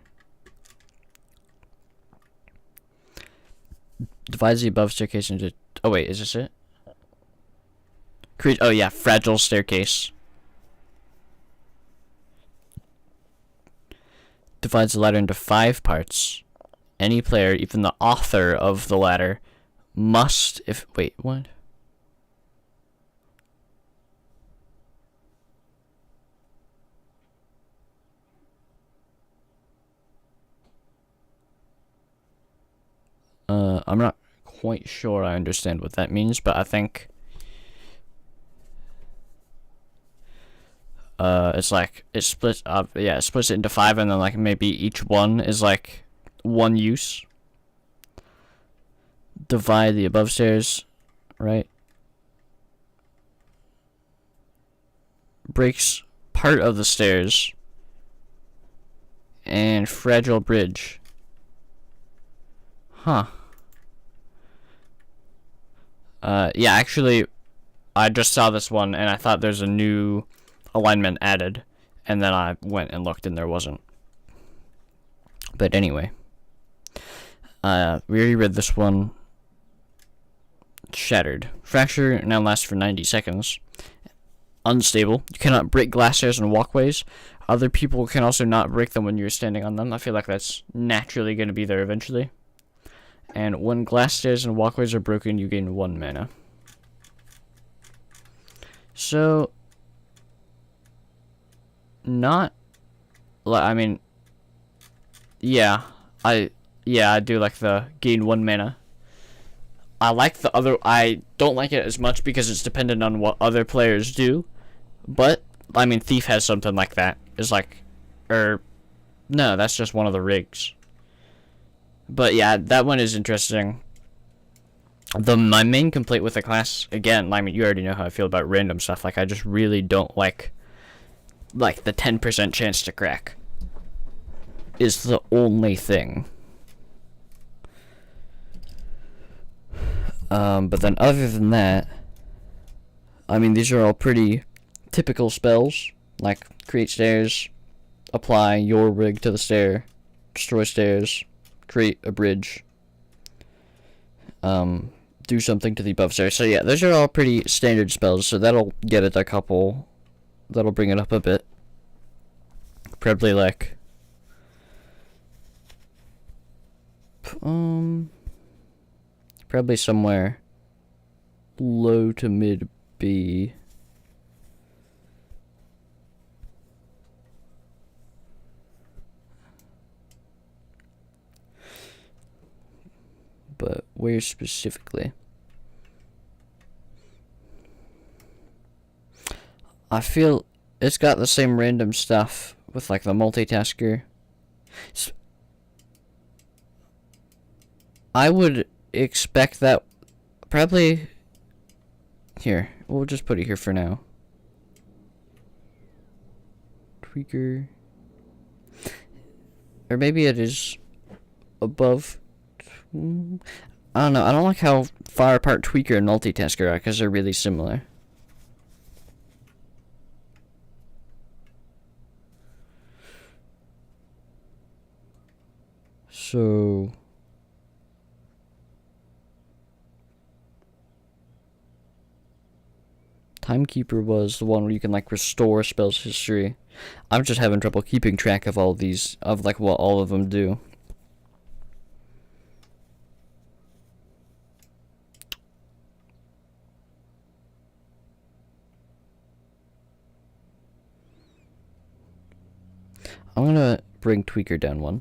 Divides the above staircase into... Oh, wait, is this it? Oh, yeah, fragile staircase. Divides the ladder into 5 parts. Any player, even the author of the ladder, must... Wait, what? I'm not quite sure I understand what that means, but I think it's like it splits up. Yeah, it splits it into 5, and then like maybe each one is like one use. Divide the above stairs, right? Breaks part of the stairs and fragile bridge. Huh. Yeah, actually, I just saw this one, and I thought there's a new alignment added, and then I went and looked, and there wasn't. But anyway, we already read this one. Shattered. Fracture now lasts for 90 seconds. Unstable. You cannot break glass stairs and walkways. Other people can also not break them when you're standing on them. I feel like that's naturally going to be there eventually. And when glass stairs and walkways are broken, you gain 1 mana. So, not... I mean... Yeah, I do like the gain 1 mana. I like the other... I don't like it as much because it's dependent on what other players do. But, I mean, Thief has something like that. It's like... no, that's just one of the rigs. But yeah, that one is interesting. My main complaint with the class, again, I mean, you already know how I feel about random stuff. Like, I just really don't like the 10% chance to crack. Is the only thing. But then other than that, I mean, these are all pretty typical spells. Like, create stairs, apply your rig to the stair, destroy stairs, create a bridge, do something to the above stairs. So yeah, those are all pretty standard spells, so that'll get it a couple, that'll bring it up a bit. Probably like, probably somewhere low to mid B. But where specifically? I feel it's got the same random stuff with like the multitasker. I would expect that probably here. We'll just put it here for now. Tweaker. Or maybe it is above. I don't know. I don't like how far apart Tweaker and Multitasker are because they're really similar. So Timekeeper was the one where you can like restore spells history. I'm just having trouble keeping track of all these, of like what all of them do. I'm gonna bring Tweaker down 1.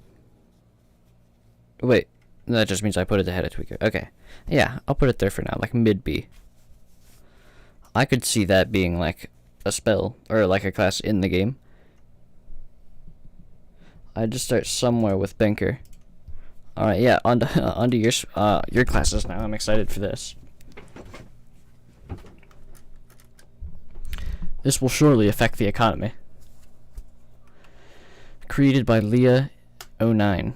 Wait, that just means I put it ahead of Tweaker. Okay. Yeah, I'll put it there for now, like mid B. I could see that being like a spell, or like a class in the game. I'd just start somewhere with Banker. Alright, yeah, onto your classes now. I'm excited for this. This will surely affect the economy. Created by Leah09.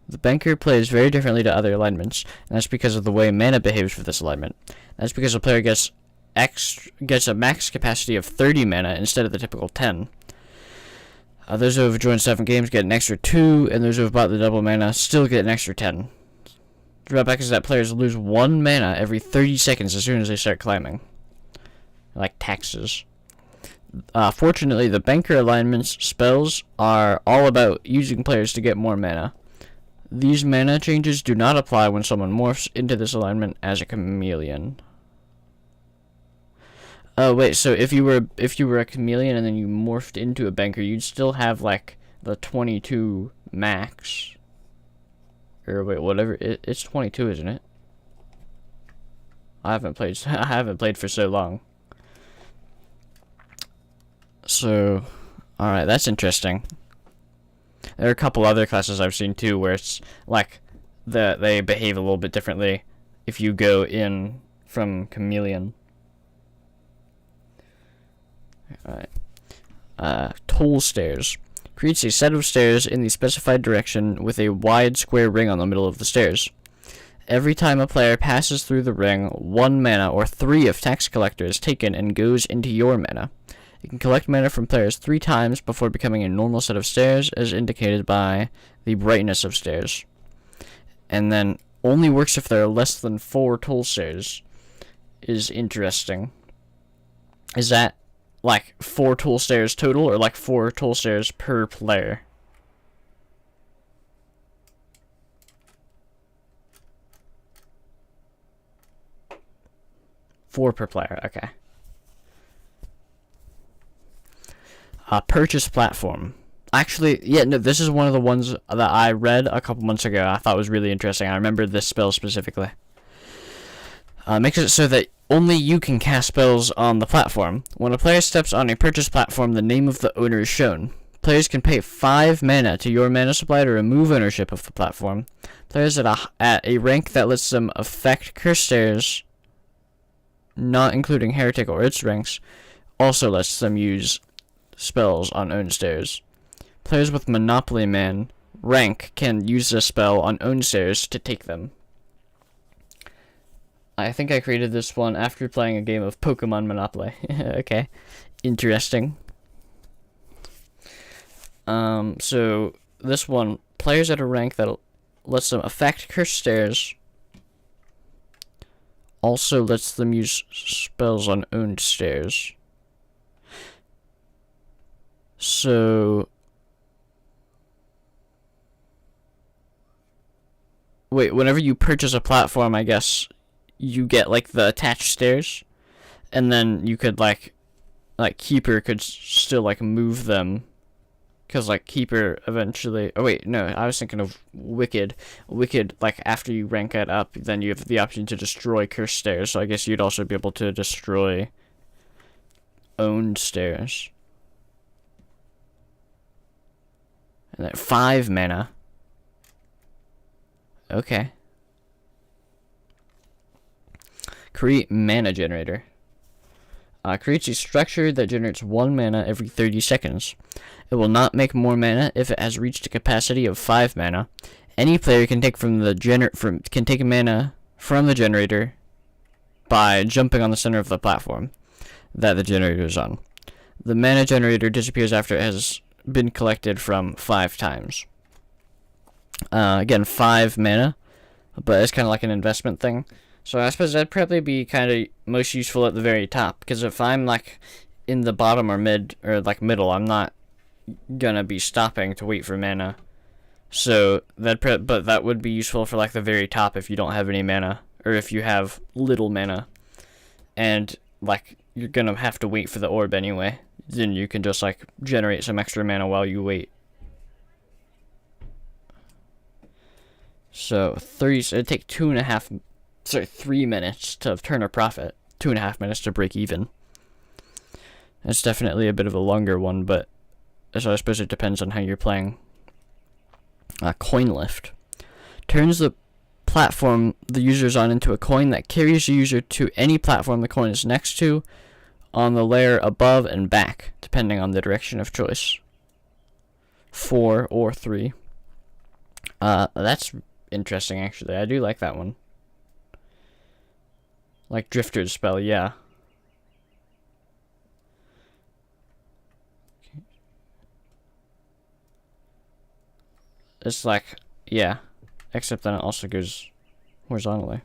The banker plays very differently to other alignments, and that's because of the way mana behaves for this alignment. That's because a player gets a max capacity of 30 mana instead of the typical 10. Those who have joined 7 games get an extra 2, and those who have bought the double mana still get an extra 10. The drawback is that players lose 1 mana every 30 seconds as soon as they start climbing. Like taxes. Fortunately, the banker alignment's spells are all about using players to get more mana. These mana changes do not apply when someone morphs into this alignment as a chameleon. Oh wait, so if you were a chameleon and then you morphed into a banker, you'd still have like the 22 max. Or wait, whatever. It's 22, isn't it? I haven't played for so long. So, all right, that's interesting. There are a couple other classes I've seen too where it's like they behave a little bit differently if you go in from chameleon. Alright. Toll stairs. Creates a set of stairs in the specified direction with a wide square ring on the middle of the stairs. Every time a player passes through the ring, 1 mana or 3 of tax collector is taken and goes into your mana. You can collect mana from players 3 times before becoming a normal set of stairs, as indicated by the brightness of stairs. And then only works if there are less than 4 toll stairs. Is interesting. Is that like 4 toll stairs total, or like 4 toll stairs per player? Four per player, okay. Purchase platform. Actually, yeah, no, this is one of the ones that I read a couple months ago. I thought was really interesting. I remember this spell specifically. Makes it so that only you can cast spells on the platform. When a player steps on a purchase platform, the name of the owner is shown. Players can pay 5 mana to your mana supply to remove ownership of the platform. Players at a rank that lets them affect curse stairs, not including heretic or its ranks, also lets them use spells on owned stairs. Players with Monopoly Man rank can use this spell on owned stairs to take them. I think I created this one after playing a game of Pokemon Monopoly. Okay, interesting. So this one, players at a rank that lets them affect cursed stairs, also lets them use spells on owned stairs. So wait, whenever you purchase a platform, I guess you get like the attached stairs, and then you could like Keeper could still like move them, because like Keeper eventually, oh wait, no, I was thinking of Wicked, like after you rank it up, then you have the option to destroy cursed stairs, so I guess you'd also be able to destroy owned stairs. And then 5 mana. Okay. Create mana generator. Creates a structure that generates 1 mana every 30 seconds. It will not make more mana if it has reached a capacity of 5 mana. Any player can take take mana from the generator by jumping on the center of the platform that the generator is on. The mana generator disappears after it has been collected from 5 times. Again, 5 mana, but it's kind of like an investment thing. So I suppose that'd probably be kind of most useful at the very top, because if I'm like in the bottom or mid or like middle, I'm not gonna be stopping to wait for mana. So but that would be useful for like the very top if you don't have any mana, or if you have little mana, and like you're gonna have to wait for the orb anyway. Then you can just like generate some extra mana while you wait. So it'd take 3 minutes to turn a profit, 2.5 minutes to break even. It's definitely a bit of a longer one, but so I suppose it depends on how you're playing. Coin lift turns the platform the user is on into a coin that carries the user to any platform the coin is next to, on the layer above and back, depending on the direction of choice. 4 or 3. That's interesting, actually. I do like that one. Like Drifter's spell, yeah. It's like, yeah. Except then it also goes horizontally.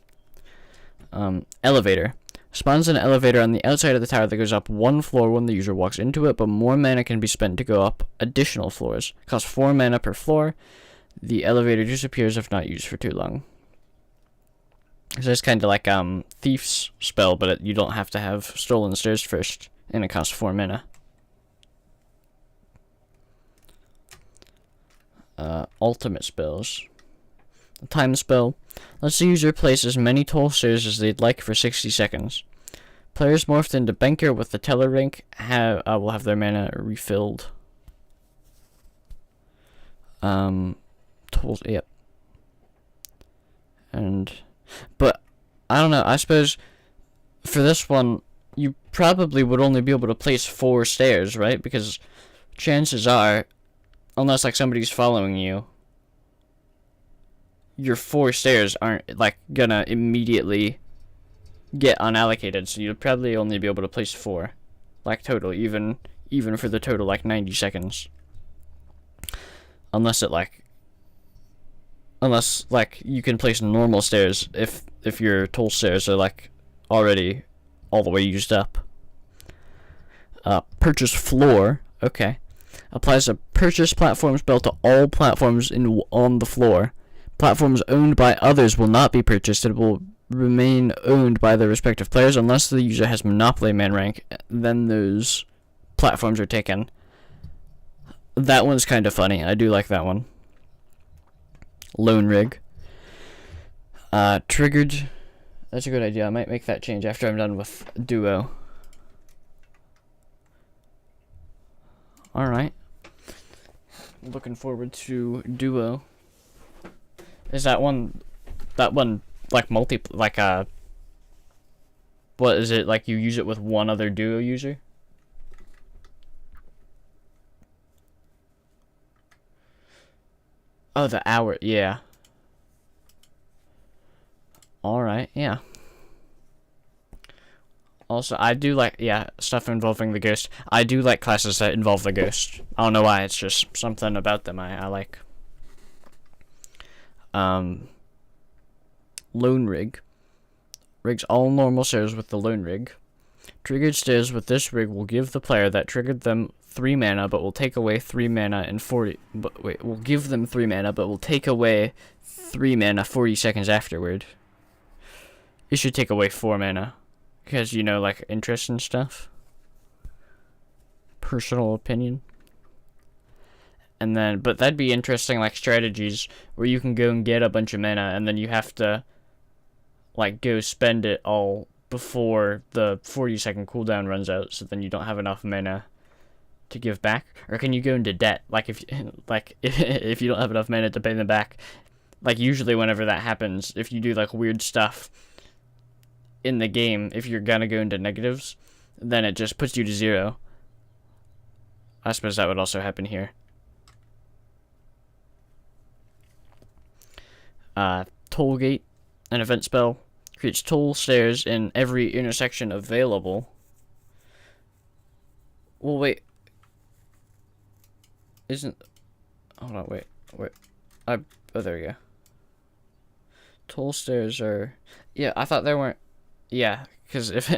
Elevator. Spawns an elevator on the outside of the tower that goes up 1 floor when the user walks into it, but more mana can be spent to go up additional floors. Costs 4 mana per floor. The elevator disappears if not used for too long. So it's kind of like Thief's spell, but you don't have to have Stolen Stairs first, and it costs 4 mana. Ultimate spells. The time spell lets the user place as many tall stairs as they'd like for 60 seconds. Players morphed into Banker with the Teller rank will have their mana refilled. Tools, yep. But I don't know. I suppose for this one, you probably would only be able to place 4 stairs, right? Because chances are, unless like somebody's following you, your 4 stairs aren't like gonna immediately get unallocated, so you'd probably only be able to place 4, like total, even for the total like 90 seconds. Unless you can place normal stairs if your toll stairs are like already all the way used up. Purchase floor, okay. Applies a purchase platform spell to all platforms on the floor. Platforms owned by others will not be purchased. It will remain owned by their respective players unless the user has Monopoly Man rank. Then those platforms are taken. That one's kind of funny. I do like that one. Lone Rig. Triggered. That's a good idea. I might make that change after I'm done with Duo. Alright. Looking forward to Duo. Is that one like what is it, like you use it with one other Duo user? Oh, the hour, yeah. Alright, yeah. Also, I do like, yeah, stuff involving the ghost. I do like classes that involve the ghost. I don't know why, it's just something about them I like. Lone Rig. Rigs all normal stairs with the Lone Rig. Triggered stairs with this rig will give the player that triggered them 3 mana, but will take away 3 mana in 40... will give them 3 mana, but will take away 3 mana 40 seconds afterward. It should take away 4 mana. Because, you know, like, interest and stuff. Personal opinion. And then, but that'd be interesting, like, strategies where you can go and get a bunch of mana, and then you have to, like, go spend it all before the 40-second cooldown runs out, so then you don't have enough mana to give back. Or can you go into debt? Like, if you don't have enough mana to pay them back, like, usually whenever that happens, if you do, like, weird stuff in the game, if you're gonna go into negatives, then it just puts you to 0. I suppose that would also happen here. Tollgate, an event spell, creates toll stairs in every intersection available. Well, wait. Hold on, wait. Oh, there we go. Toll stairs are... Yeah, I thought there weren't... Yeah, because if...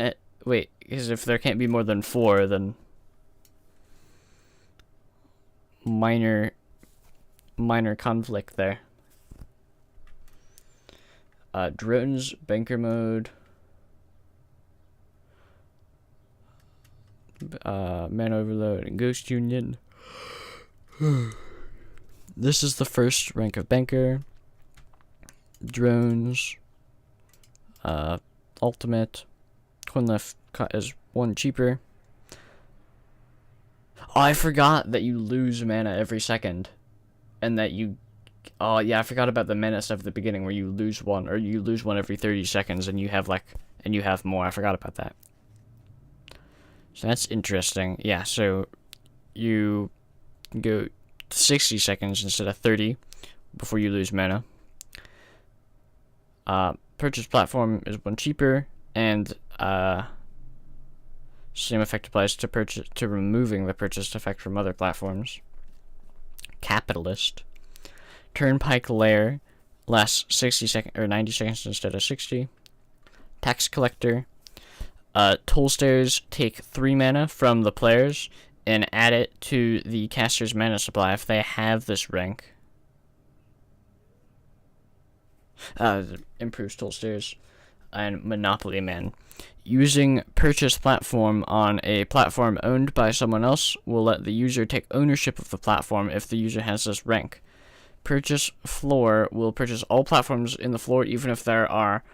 because if there can't be more than 4, then... Minor conflict there. Drones, Banker mode, Man Overload, and Ghost Union. This is the first rank of Banker. Drones, Ultimate. One left is 1 cheaper. Oh, I forgot that you lose mana every second, and that you... Oh, yeah, I forgot about the mana stuff at the beginning where you lose 1, or you lose 1 every 30 seconds, and you have, like, and you have more. I forgot about that. So that's interesting. Yeah, so you go 60 seconds instead of 30 before you lose mana. Purchase platform is one cheaper, and same effect applies to removing the purchased effect from other platforms. Capitalist. Turnpike Lair lasts 60 seconds or 90 seconds instead of 60. Tax Collector. Toll Stairs take 3 mana from the players and add it to the caster's mana supply if they have this rank. Improves Toll Stairs. And Monopoly Man. Using purchase platform on a platform owned by someone else will let the user take ownership of the platform if the user has this rank. Purchase floor will purchase all platforms in the floor even if there are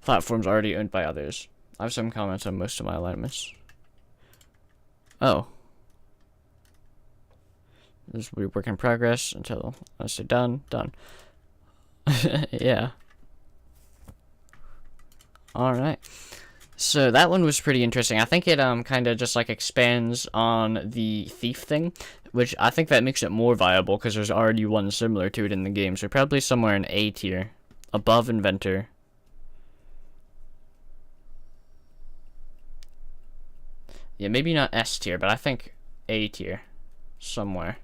platforms already owned by others. I have some comments on most of my alignments. Oh. This will be work in progress until I say done. Done. Yeah. Alright. So that one was pretty interesting. I think it kind of just like expands on the thief thing, which I think that makes it more viable because there's already one similar to it in the game. So probably somewhere in A tier, above Inventor. Yeah, maybe not S tier, but I think A tier somewhere.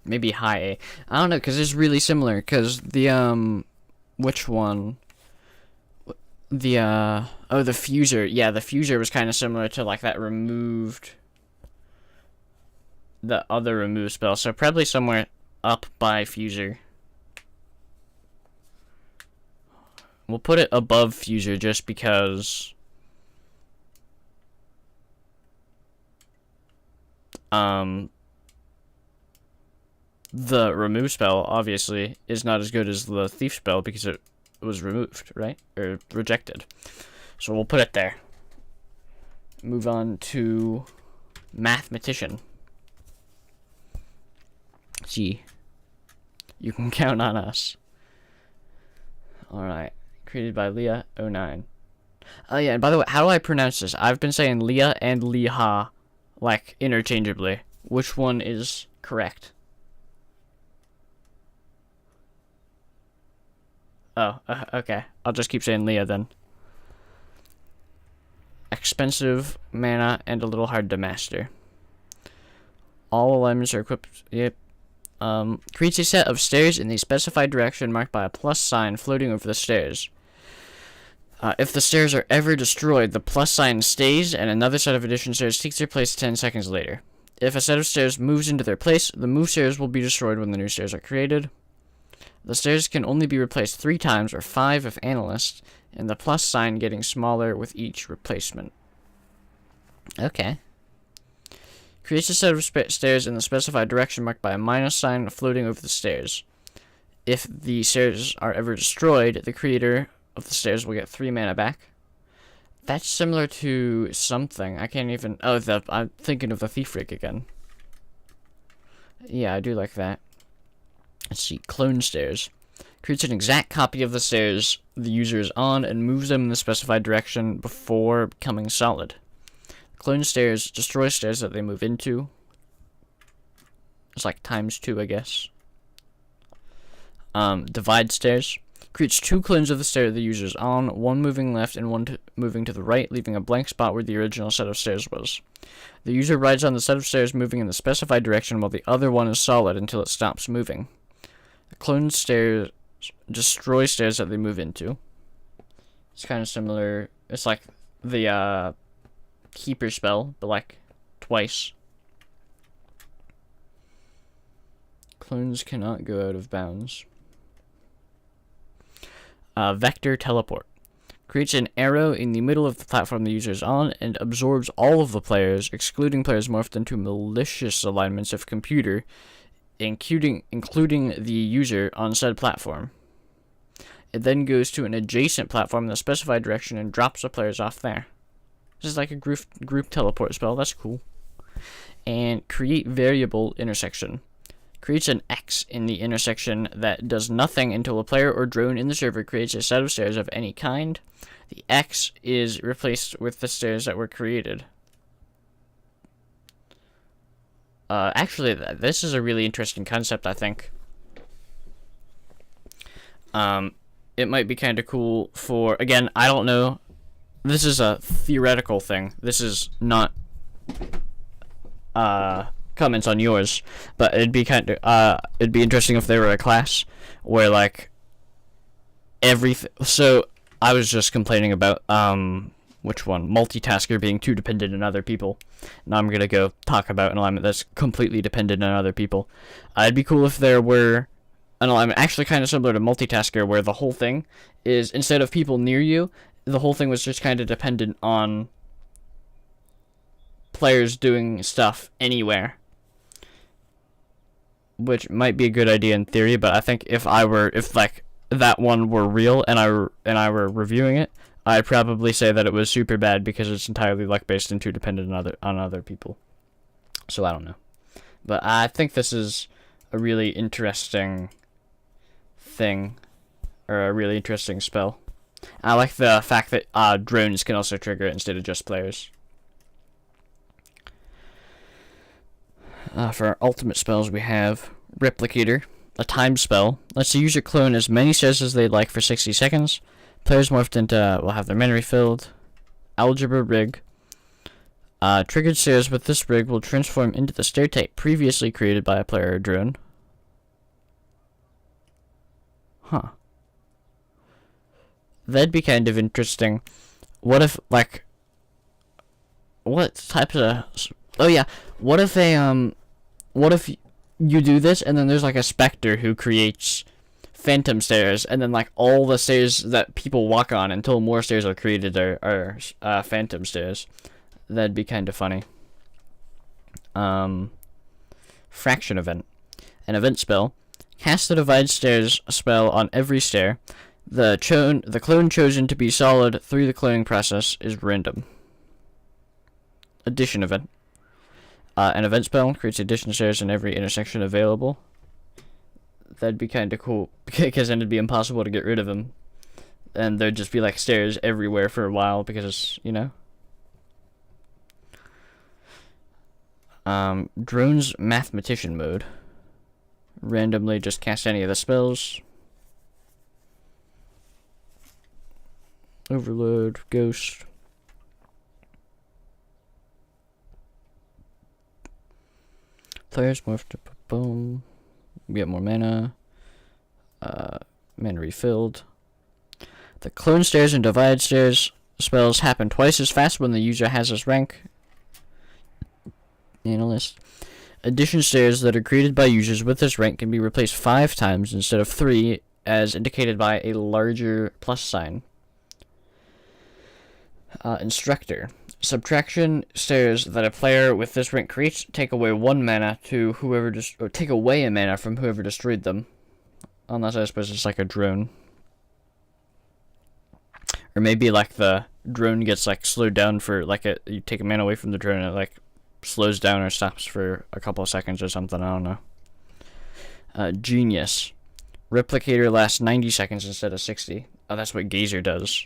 Maybe high A. I don't know, because it's really similar, because the, which one? The, oh, the Fuser. Yeah, the Fuser was kind of similar to, like, that removed, the other remove spell, so probably somewhere up by Fuser. We'll put it above Fuser just because, the remove spell, obviously, is not as good as the thief spell because it was removed, right? Or rejected. So we'll put it there. Move on to Mathematician. Gee. You can count on us. Alright. Created by Leah09. Oh yeah, and by the way, how do I pronounce this? I've been saying Leah and Leha, like, interchangeably. Which one is correct? Oh, okay. I'll just keep saying Leah then. Expensive mana and a little hard to master. All alignments are equipped. Yep. Creates a set of stairs in the specified direction marked by a plus sign floating over the stairs. If the stairs are ever destroyed, the plus sign stays, and another set of addition stairs takes their place 10 seconds later. If a set of stairs moves into their place, the move stairs will be destroyed when the new stairs are created. The stairs can only be replaced 3 times, or 5 if analyst, and the plus sign getting smaller with each replacement. Okay. Creates a set of stairs in the specified direction marked by a minus sign floating over the stairs. If the stairs are ever destroyed, the creator of the stairs will get 3 mana back. That's similar to something. I can't even... Oh, I'm thinking of the Thief Rig again. Yeah, I do like that. Let's see. Clone stairs. Creates an exact copy of the stairs the user is on and moves them in the specified direction before becoming solid. Clone stairs destroy stairs that they move into. It's like ×2, I guess. Divide stairs. Creates 2 clones of the stair the user is on, one moving left and one moving to the right, leaving a blank spot where the original set of stairs was. The user rides on the set of stairs moving in the specified direction while the other one is solid until it stops moving. The clone stairs destroy stairs that they move into. It's kind of similar. It's like the keeper spell, but like twice. Clones cannot go out of bounds. Vector teleport. Creates an arrow in the middle of the platform the user is on and absorbs all of the players, excluding players morphed into malicious alignments of computer, including the user on said platform. It then goes to an adjacent platform in the specified direction and drops the players off there. This is like a group teleport spell. That's cool. And create variable intersection. creates an X in the intersection that does nothing until a player or drone in the server creates a set of stairs of any kind. The X is replaced with the stairs that were created. Actually, this is a really interesting concept, I think. It might be kind of cool for, again, I don't know. This is a theoretical thing. This is not comments on yours, but it'd be interesting if there were a class where like everything. So I was just complaining about which one? Multitasker being too dependent on other people. Now I'm gonna go talk about an alignment that's completely dependent on other people. It'd be cool if there were an alignment actually kind of similar to multitasker, where the whole thing is, instead of people near you, the whole thing was just kind of dependent on players doing stuff anywhere. Which might be a good idea in theory, but I think if like that one were real and I were reviewing it, I'd probably say that it was super bad because it's entirely luck based and too dependent on other people. So I don't know, but I think this is a really interesting thing, or a really interesting spell. I like the fact that drones can also trigger it instead of just players. For our ultimate spells, we have Replicator, a timed spell. Lets the user clone as many stairs as they'd like for 60 seconds. Players morphed into will have their memory filled. Algebra Rig. Triggered stairs with this rig will transform into the stair type previously created by a player or drone. Huh. That'd be kind of interesting. What if, like, what types of... Oh yeah, what if you do this and then there's like a specter who creates phantom stairs, and then like all the stairs that people walk on until more stairs are created are phantom stairs. That'd be kind of funny. Fraction event. An event spell. Cast the divide stairs spell on every stair. The clone chosen to be solid through the cloning process is random. Addition event. An event spell creates addition stairs in every intersection available. That'd be kind of cool, because then it'd be impossible to get rid of them. And there'd just be like stairs everywhere for a while, because, you know. Drone's mathematician mode. Randomly just cast any of the spells. Overload, ghost. Players morph to boom. Get more mana. Mana refilled. The clone stairs and divide stairs spells happen twice as fast when the user has this rank. Analyst. Addition stairs that are created by users with this rank can be replaced 5 times instead of 3, as indicated by a larger plus sign. Instructor. Subtraction stairs that a player with this rank creates take away 1 mana to whoever or take away a mana from whoever destroyed them. Unless I suppose it's like a drone. Or maybe like the drone gets like slowed down for like you take a mana away from the drone and it like slows down or stops for a couple of seconds or something, I don't know. Genius. Replicator lasts 90 seconds instead of 60. Oh, that's what Gazer does.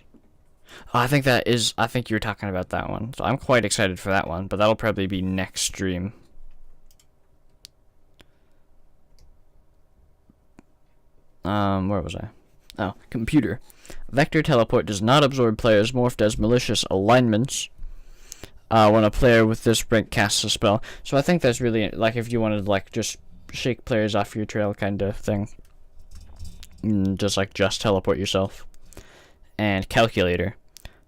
Oh, I think you're talking about that one. So I'm quite excited for that one, but that'll probably be next stream. Where was I? Oh, computer. Vector teleport does not absorb players morphed as malicious alignments when a player with this rank casts a spell. So I think that's really, like, if you wanted to, like, just shake players off your trail kind of thing. Just teleport yourself. And calculator.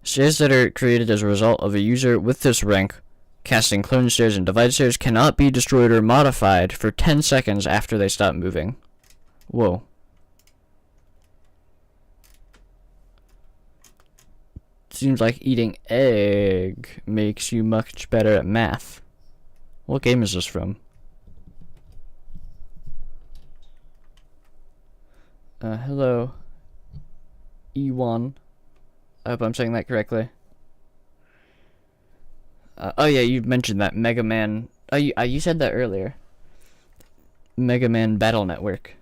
Stairs that are created as a result of a user with this rank casting clone stairs and divide stairs cannot be destroyed or modified for 10 seconds after they stop moving. Whoa. Seems like eating egg makes you much better at math. What game is this from? Hello. E1. I hope I'm saying that correctly. Oh yeah, you mentioned that Mega Man. Oh, you said that earlier. Mega Man Battle Network.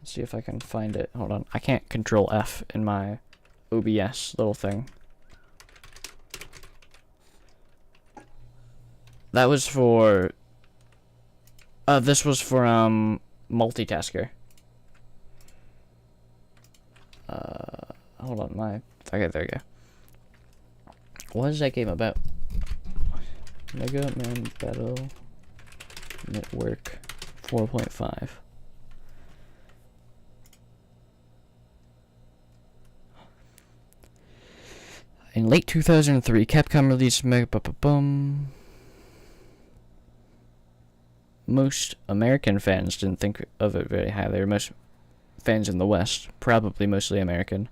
Let's see if I can find it. Hold on. I can't control F in my OBS little thing. That was for... this was for, multitasker. Hold on, okay, there you go. What is that game about? Mega Man Battle Network 4.5. In late 2003, Capcom released Most American fans didn't think of it very highly, or most fans in the West, probably mostly American.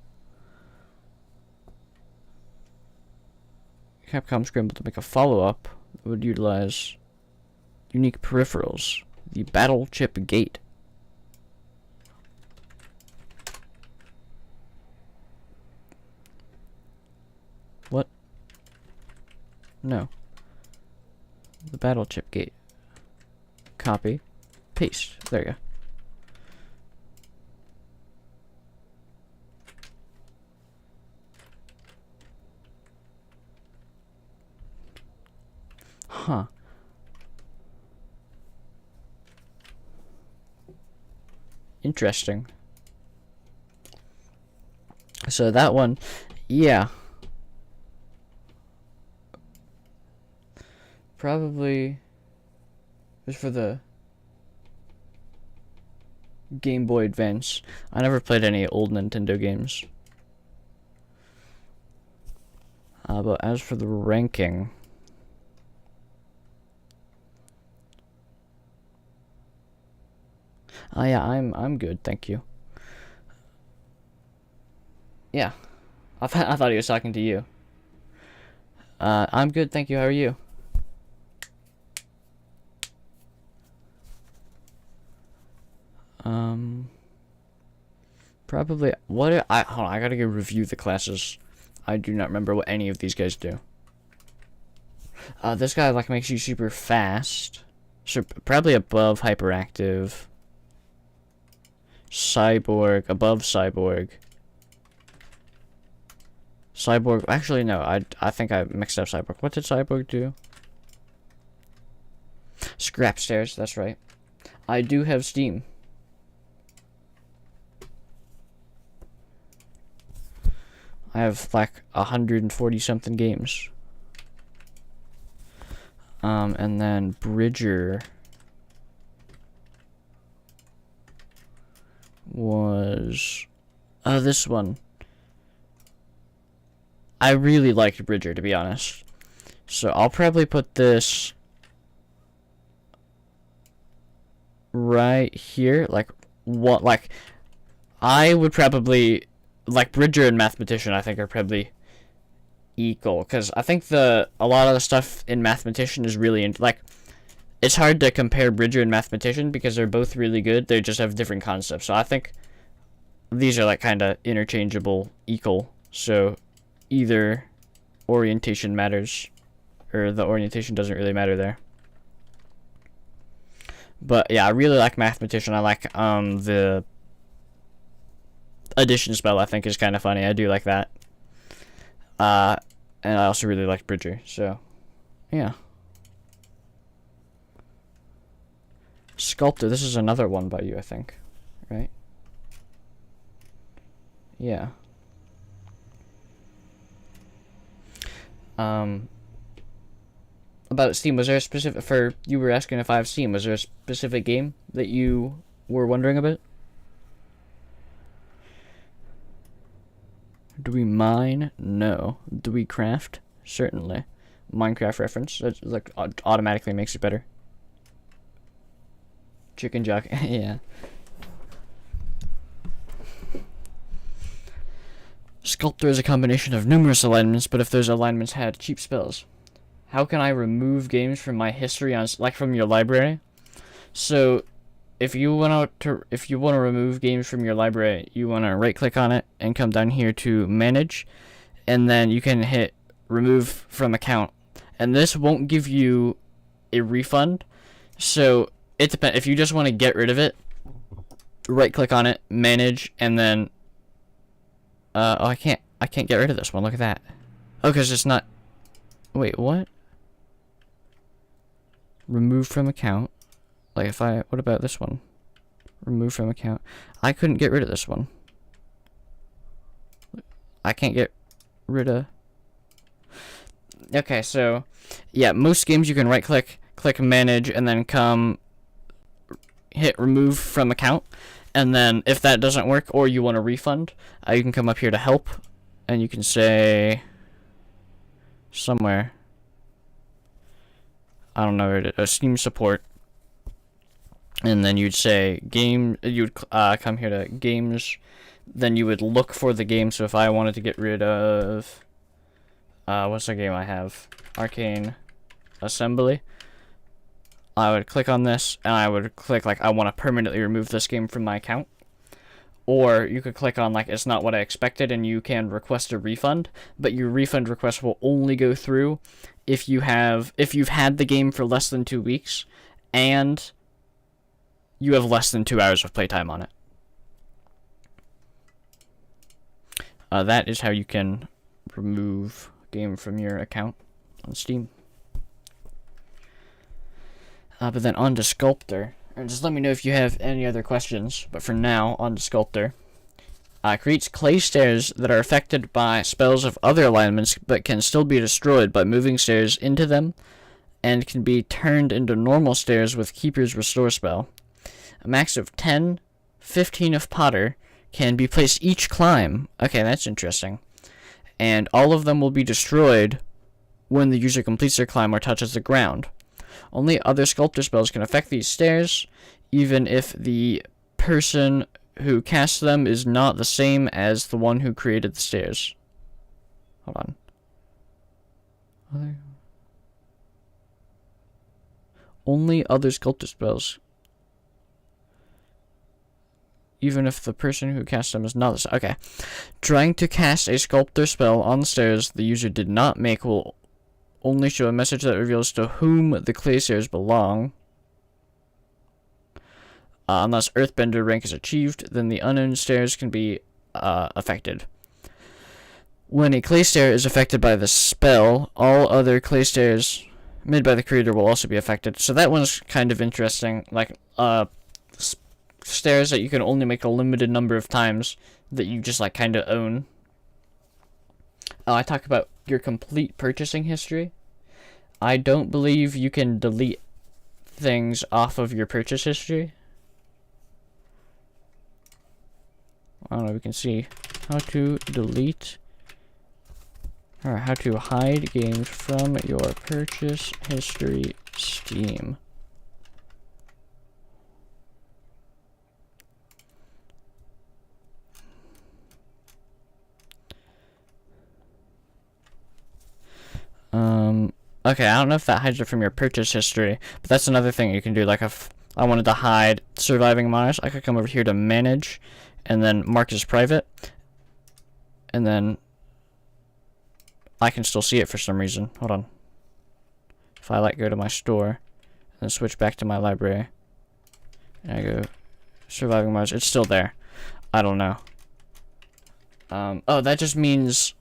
Capcom scrambled to make a follow-up that would utilize unique peripherals. The Battle Chip Gate. What? No. The Battle Chip Gate. Copy. Paste. There you go. Huh. Interesting. So that one, yeah. Probably was for the Game Boy Advance. I never played any old Nintendo games. But as for the ranking, yeah, I'm good, thank you. Yeah, I thought he was talking to you. I'm good, thank you. How are you? Probably hold on, I gotta go review the classes. I do not remember what any of these guys do. This guy like makes you super fast. So probably above hyperactive. Cyborg, above cyborg. Cyborg, actually no, I think I mixed up cyborg. What did cyborg do? Scrap stairs, that's right. I do have Steam. I have like 140 something games. And then Bridger was this one. I really liked Bridger, to be honest. So I'll probably put this right here. Like what? Like I would probably like Bridger and Mathematician. I think are probably equal because I think a lot of the stuff in Mathematician is really like it's hard to compare Bridger and Mathematician because they're both really good. They just have different concepts. So I think these are like kind of interchangeable, equal. So either orientation matters, or the orientation doesn't really matter there. But yeah, I really like Mathematician. I like the addition spell. I think is kind of funny. I do like that. And I also really like Bridger. So yeah. Sculptor. This is another one by you, I think. Right? Yeah. About Steam, was there a specific, you were asking if I have Steam, was there a specific game that you were wondering about? Do we mine? No. Do we craft? Certainly. Minecraft reference, that like automatically makes it better. Chicken jock, yeah. Sculptor is a combination of numerous alignments, but if those alignments had cheap spells. How can I remove games from my history on, like from your library? So, if you want to remove games from your library, you want to right click on it and come down here to manage, and then you can hit remove from account. And this won't give you a refund. So, it depends. If you just want to get rid of it, right click on it, manage, and then oh, I can't get rid of this one. Look at that. Oh, because it's not. Wait, what? Remove from account. Like if I, what about this one? Remove from account. I couldn't get rid of this one. I can't get rid of. Okay, so yeah, most games you can right click, click manage, and then come hit remove from account. And then if that doesn't work or you want a refund, you can come up here to help, and you can say somewhere, I don't know, Steam support, and then you'd say game, you'd come here to games, then you would look for the game. So if I wanted to get rid of what's the game I have, Arcane Assembly, I would click on this, and I would click like I want to permanently remove this game from my account. Or you could click on like it's not what I expected, and you can request a refund, but your refund request will only go through if you've had the game for less than 2 weeks and you have less than 2 hours of playtime on it. That is how you can remove game from your account on Steam. But then on to Sculptor. And just let me know if you have any other questions. But for now, on to Sculptor. Creates clay stairs that are affected by spells of other alignments, but can still be destroyed by moving stairs into them, and can be turned into normal stairs with Keeper's Restore spell. A max of 10, 15 of Potter can be placed each climb. Okay, that's interesting. And all of them will be destroyed when the user completes their climb or touches the ground. Only other Sculptor spells can affect these stairs, even if the person who casts them is not the same as the one who created the stairs. Hold on. Only other Sculptor spells, even if the person who cast them is not the same. Okay. Trying to cast a Sculptor spell on the stairs the user did not make will only show a message that reveals to whom the clay stairs belong. Unless Earthbender rank is achieved, then the unknown stairs can be affected. When a clay stair is affected by the spell, all other clay stairs made by the creator will also be affected. So that one's kind of interesting. Like, stairs that you can only make a limited number of times that you just, like, kind of own. I talk about your complete purchasing history. I don't believe you can delete things off of your purchase history. I don't know, we can see how to delete or how to hide games from your purchase history, Steam. Okay, I don't know if that hides it from your purchase history, but that's another thing you can do. Like if I wanted to hide surviving minors, I could come over here to manage and then mark as private, and then I can still see it for some reason. Hold on. If I like go to my store and then switch back to my library and I go surviving minors, it's still there. I don't know. Oh, that just means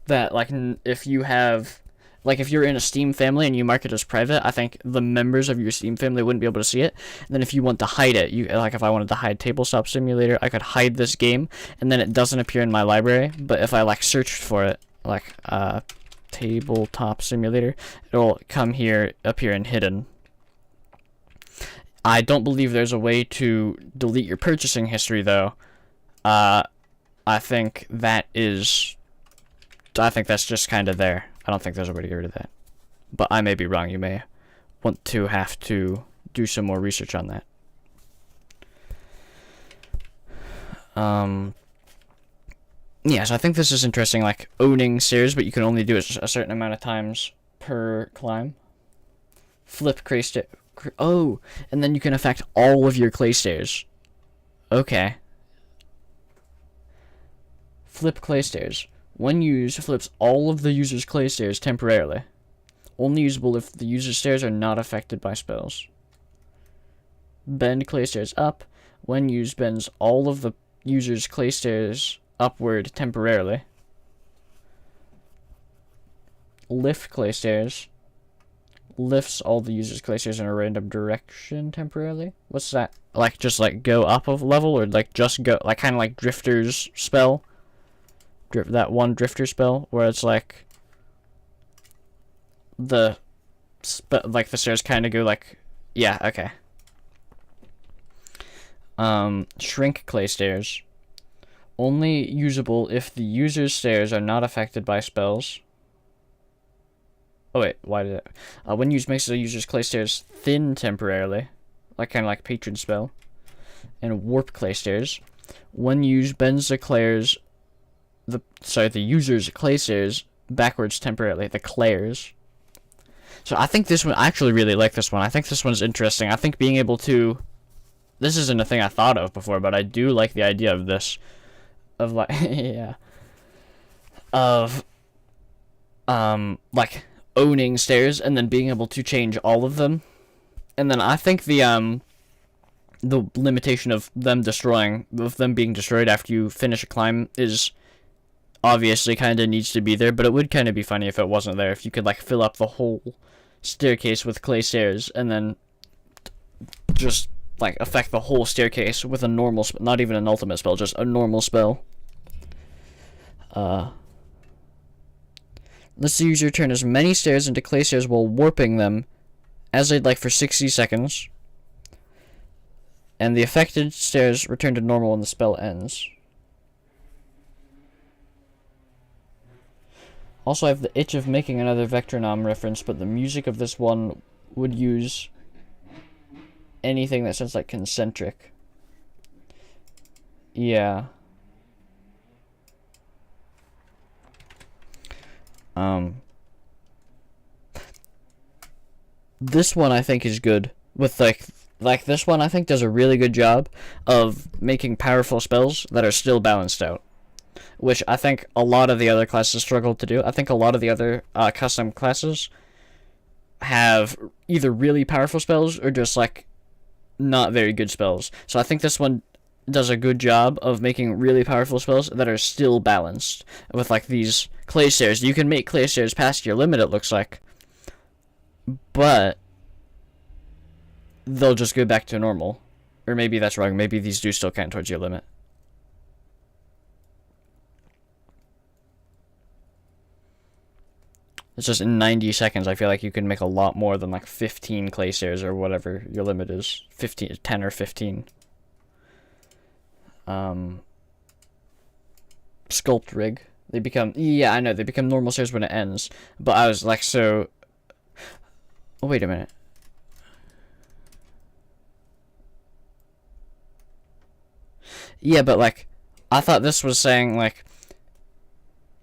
that like if you have, like if you're in a Steam family and you mark it as private, I think the members of your Steam family wouldn't be able to see it. And then if you want to hide it, you like if I wanted to hide Tabletop Simulator, I could hide this game and then it doesn't appear in my library. But if I like searched for it, like Tabletop Simulator, it'll come here, appear in hidden. I don't believe there's a way to delete your purchasing history though. I think that's just kind of there. I don't think there's a way to get rid of that. But I may be wrong. You may want to have to do some more research on that. Yeah, so I think this is interesting, like owning stairs, but you can only do it a certain amount of times per climb. Flip clay stair. Oh, and then you can affect all of your clay stairs. Okay. Flip clay stairs. When used, flips all of the user's clay stairs temporarily. Only usable if the user's stairs are not affected by spells. Bend clay stairs up. When used, bends all of the user's clay stairs upward temporarily. Lift clay stairs. Lifts all the user's clay stairs in a random direction temporarily. What's that? Like, just, like, go up a level? Or, like, just go, like, kind of like Drifter's spell? That one Drifter spell, where it's, like, the stairs kind of go, like, yeah, okay. Shrink clay stairs. Only usable if the user's stairs are not affected by spells. Oh wait, why did it? When used, makes the user's clay stairs thin temporarily, like kind of like patron spell. And warp clay stairs. When used, bends the user's clay stairs backwards temporarily. The clairs. So I think this one, I actually really like this one. I think this one's interesting. I think being able to, this isn't a thing I thought of before, but I do like the idea of this, of like, yeah, of, like, owning stairs and then being able to change all of them. And then I think the limitation of them being destroyed after you finish a climb is obviously kind of needs to be there, but it would kind of be funny if it wasn't there, if you could, like, fill up the whole staircase with clay stairs and then just, like, affect the whole staircase with a normal not even an ultimate spell, just a normal spell. Lets the user turn as many stairs into clay stairs while warping them as they'd like for 60 seconds. And the affected stairs return to normal when the spell ends. Also, I have the itch of making another Vectronom reference, but the music of this one would use anything that sounds like concentric. Yeah. This one I think is good. With like this one I think does a really good job of making powerful spells that are still balanced out, which I think a lot of the other classes struggle to do. I think a lot of the other custom classes have either really powerful spells or just, like, not very good spells. So I think this one does a good job of making really powerful spells that are still balanced with, like, these clay stairs. You can make clay stairs past your limit, it looks like, but they'll just go back to normal. Or maybe that's wrong. Maybe these do still count towards your limit. It's just in 90 seconds, I feel like you can make a lot more than, like, 15 clay stairs or whatever your limit is. 10 or 15. Sculpt rig. They become, yeah, I know, they become normal stairs when it ends. But I was like, so, oh, wait a minute. Yeah, but, like, I thought this was saying, like,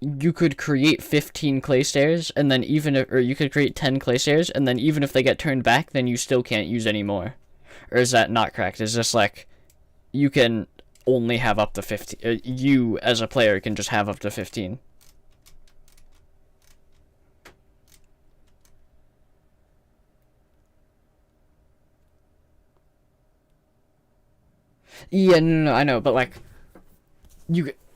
you could create 15 clay stairs, and then or you could create 10 clay stairs, and then even if they get turned back, then you still can't use any more. Or is that not correct? Is this, like, you can only have up to 15, you as a player can just have up to 15. Yeah, no, I know, but, like,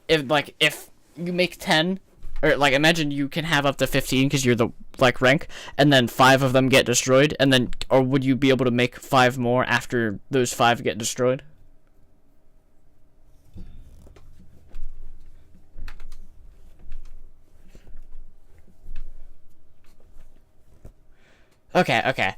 if you make 10, or, like, imagine you can have up to 15 because you're the, like, rank, and then 5 of them get destroyed, and then, or would you be able to make 5 more after those 5 get destroyed? Okay.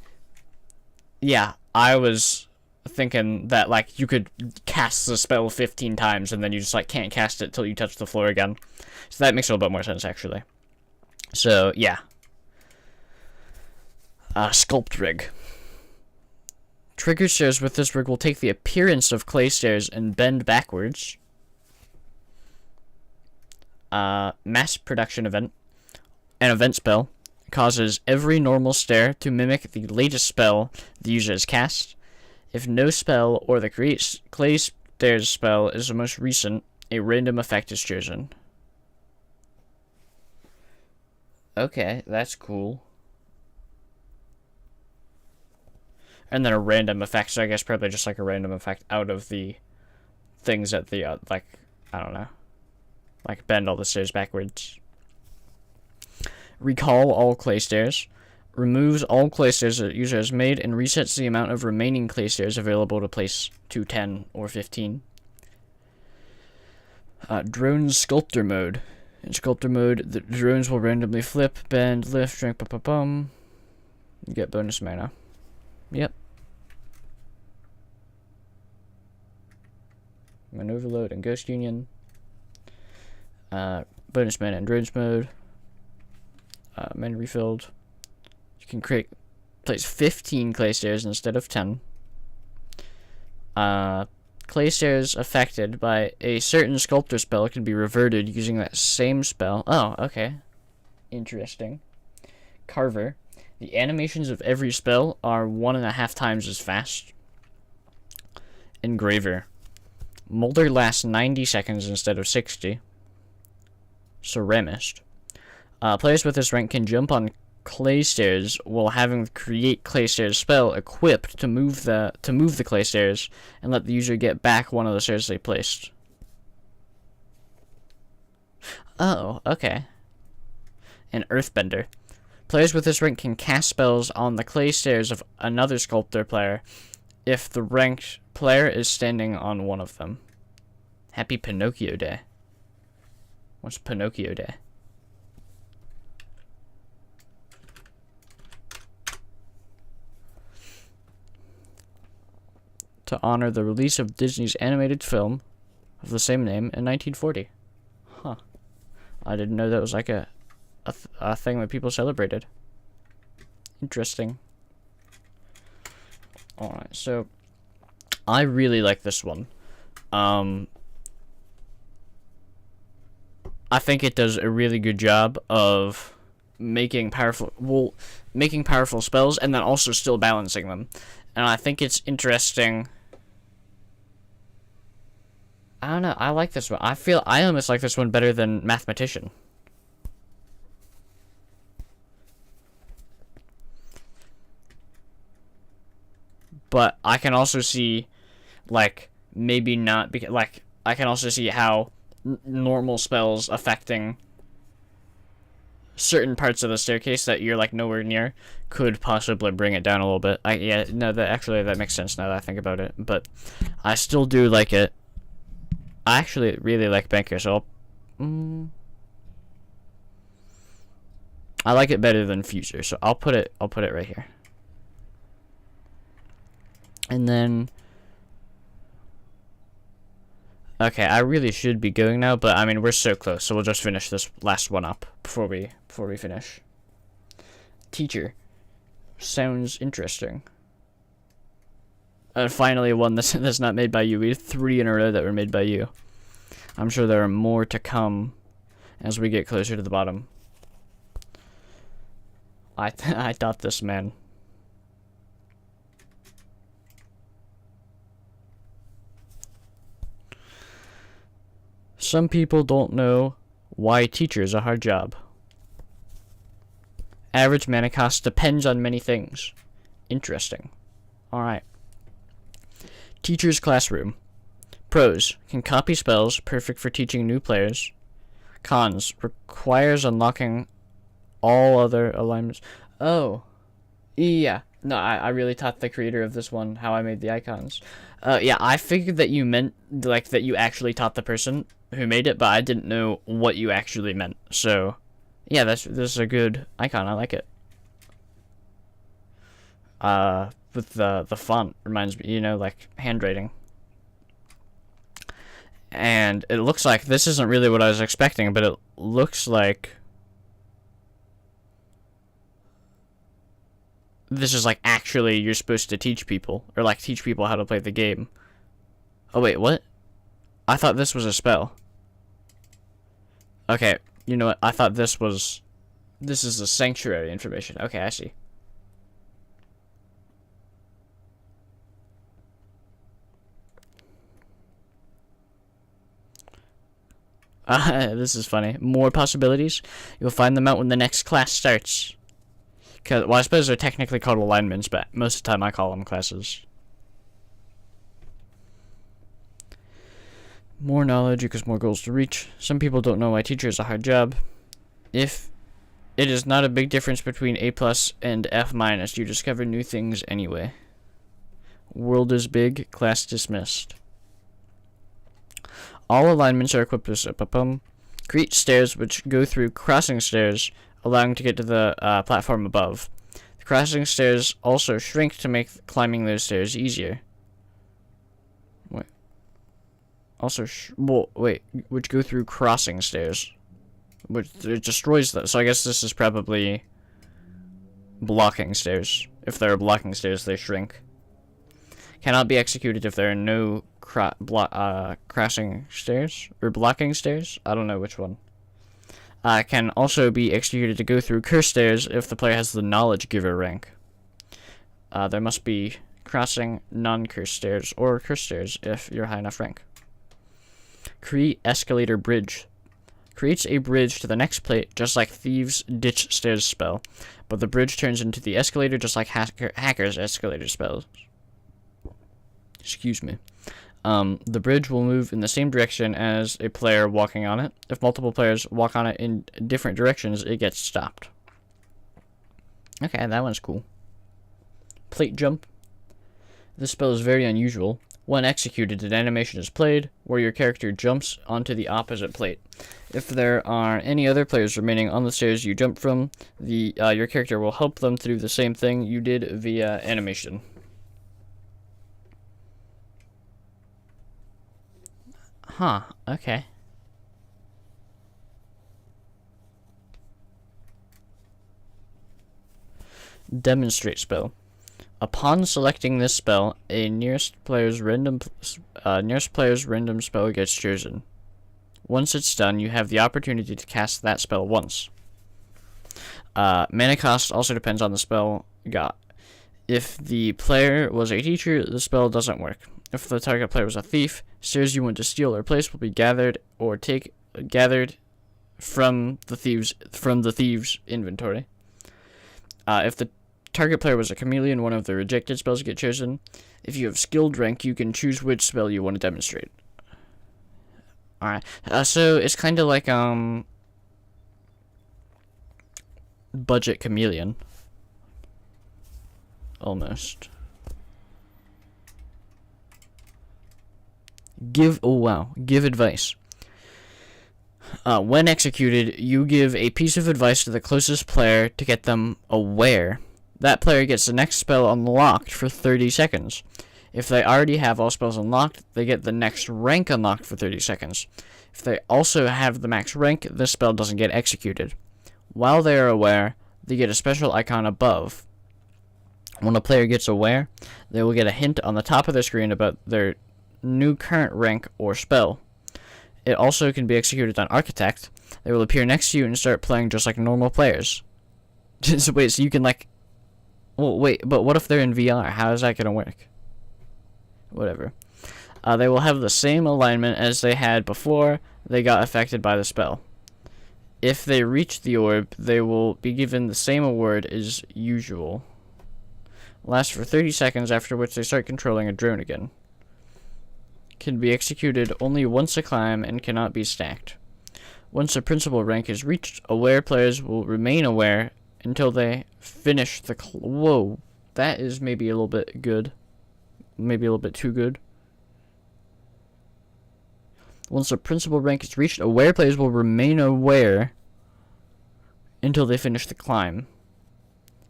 Yeah, I was thinking that, like, you could cast the spell 15 times and then you just, like, can't cast it till you touch the floor again. So that makes a little bit more sense, actually. So, yeah. Sculpt rig. Trigger stairs with this rig will take the appearance of clay stairs and bend backwards. Mass production event. An event spell causes every normal stair to mimic the latest spell the user has cast. If no spell or the create clay stairs spell is the most recent, a random effect is chosen. Okay, that's cool. And then a random effect, so I guess probably just like a random effect out of the things that the, like, I don't know. Like bend all the stairs backwards. Recall all clay stairs. Removes all clay stairs that the user has made and resets the amount of remaining clay stairs available to place to 10 or 15. Drone sculptor mode. In sculptor mode, the drones will randomly flip, bend, lift, shrink, You get bonus mana. Yep. Mana overload and ghost union. Bonus mana in drones mode. Mana refilled. You can place 15 clay stairs instead of 10. Clay stairs affected by a certain sculptor spell can be reverted using that same spell. Oh, okay. Interesting. Carver. The animations of every spell are 1.5 times as fast. Engraver. Molder lasts 90 seconds instead of 60. Ceramist. Players with this rank can jump on clay stairs while having the create clay stairs spell equipped to move the clay stairs and let the user get back one of the stairs they placed. Oh, okay. An earthbender. Players with this rank can cast spells on the clay stairs of another sculptor player if the ranked player is standing on one of them. Happy Pinocchio Day. What's Pinocchio Day? To honor the release of Disney's animated film of the same name in 1940. Huh. I didn't know that was like a thing that people celebrated. Interesting. Alright, so I really like this one. I think it does a really good job of making powerful spells and then also still balancing them. And I think it's interesting. I don't know, I like this one. I almost like this one better than Mathematician. But I can also see, like, maybe not, because, like, I can also see how normal spells affecting certain parts of the staircase that you're, like, nowhere near could possibly bring it down a little bit. That makes sense now that I think about it. But I still do like it. I actually really like Banker, so I like it better than Fuser, so I'll put it right here. And then okay, I really should be going now, but I mean we're so close, so we'll just finish this last one up before we finish. Teacher. Sounds interesting. And finally one that's not made by you. We had 3 in a row that were made by you. I'm sure there are more to come as we get closer to the bottom. I thought this, man. Some people don't know why teacher is a hard job. Average mana cost depends on many things. Interesting. Alright. Teacher's Classroom. Pros. Can copy spells, perfect for teaching new players. Cons. Requires unlocking all other alignments. Oh. Yeah. No, I really taught the creator of this one how I made the icons. Yeah, I figured that you meant, like, that you actually taught the person who made it, but I didn't know what you actually meant. So, yeah, this is a good icon. I like it. With the font reminds me, like handwriting. And it looks like this isn't really what I was expecting, but it looks like this is like actually you're supposed to teach people, or like teach people how to play the game. Oh wait, what? I thought this was a spell. Okay, you know what? I thought this is the sanctuary information. Okay, I see. This is funny. More possibilities. You'll find them out when the next class starts. Well, I suppose they're technically called alignments, but most of the time I call them classes. More knowledge equals more goals to reach. Some people don't know why teacher is a hard job. If it is not a big difference between A+ and F-, you discover new things anyway. World is big, class dismissed. All alignments are equipped with create stairs which go through crossing stairs, allowing to get to the platform above. The crossing stairs also shrink to make climbing those stairs easier. Wait. Also, which go through crossing stairs. Which it destroys that. So I guess this is probably blocking stairs. If there are blocking stairs, they shrink. Cannot be executed if there are no crossing stairs or blocking stairs. I don't know which one. Can also be executed to go through cursed stairs if the player has the knowledge giver rank. There must be crossing non-cursed stairs or cursed stairs if you're high enough rank. Create escalator bridge. Creates a bridge to the next plate, just like Thieves' Ditch Stairs spell, but the bridge turns into the escalator just like Hacker's escalator spells. Excuse me. The bridge will move in the same direction as a player walking on it. If multiple players walk on it in different directions, it gets stopped. Okay, that one's cool. Plate jump. This spell is very unusual. When executed, an animation is played where your character jumps onto the opposite plate. If there are any other players remaining on the stairs you jump from, your character will help them through the same thing you did via animation. Huh, okay. Demonstrate spell. Upon selecting this spell, a nearest player's random spell gets chosen. Once it's done, you have the opportunity to cast that spell once. Mana cost also depends on the spell got. If the player was a teacher, the spell doesn't work. If the target player was a thief, stairs you want to steal or place will be gathered from the thieves' inventory. If the target player was a chameleon, one of the rejected spells get chosen. If you have skilled rank, you can choose which spell you want to demonstrate. Alright, so it's kind of like budget chameleon. Almost. Give advice. When executed, you give a piece of advice to the closest player to get them aware. That player gets the next spell unlocked for 30 seconds. If they already have all spells unlocked, they get the next rank unlocked for 30 seconds. If they also have the max rank, the spell doesn't get executed. While they are aware, they get a special icon above. When a player gets aware, they will get a hint on the top of their screen about their new current rank or spell. It also can be executed on Architect. They will appear next to you and start playing just like normal players. So wait, so you can like... Well, wait, but what if they're in VR? How is that going to work? Whatever. They will have the same alignment as they had before they got affected by the spell. If they reach the orb, they will be given the same award as usual. Lasts for 30 seconds, after which they start controlling a drone again. Can be executed only once a climb and cannot be stacked. Once a principal rank is reached, aware players will remain aware until they finish the whoa, that is maybe a little bit good. Maybe a little bit too good. Once a principal rank is reached, aware players will remain aware until they finish the climb.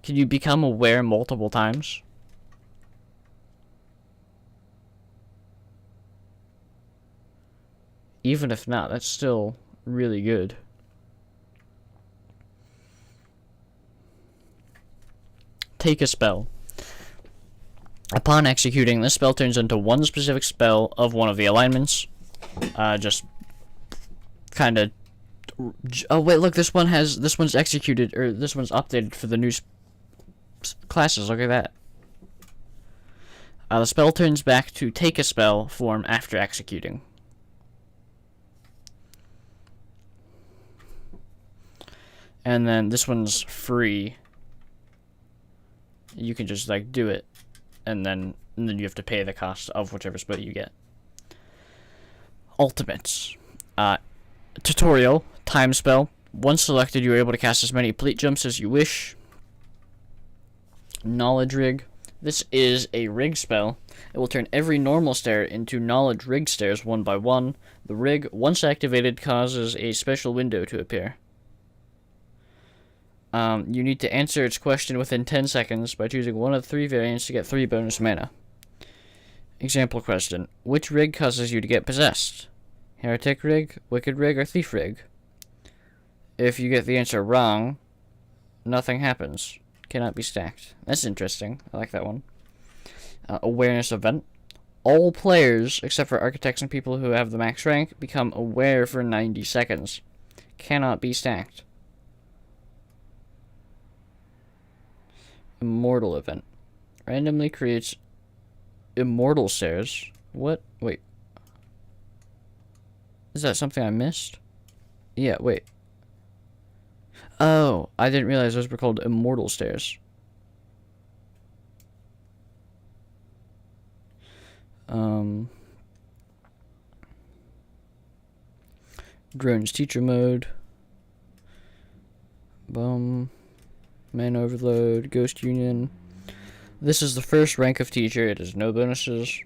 Can you become aware multiple times? Even if not, that's still really good. Take a spell. Upon executing, this spell turns into one specific spell of one of the alignments. Just kind of... Oh wait, look, this one's executed, or this one's updated for the new classes. Look at that. The spell turns back to take a spell form after executing. And then this one's free. You can just like do it, and then you have to pay the cost of whichever spell you get. Ultimates. Tutorial. Time spell. Once selected, you are able to cast as many plate jumps as you wish. Knowledge rig. This is a rig spell. It will turn every normal stair into knowledge rig stairs one by one. The rig, once activated, causes a special window to appear. You need to answer its question within 10 seconds by choosing one of 3 variants to get 3 bonus mana. Example question. Which rig causes you to get possessed? Heretic rig, wicked rig, or thief rig? If you get the answer wrong, nothing happens. Cannot be stacked. That's interesting. I like that one. Awareness event. All players, except for architects and people who have the max rank, become aware for 90 seconds. Cannot be stacked. Immortal event. Randomly creates immortal stairs. What? Wait. Is that something I missed? Yeah, wait. Oh, I didn't realize those were called immortal stairs. Drones teacher mode. Man overload. Ghost union. This is the first rank of teacher. It has no bonuses.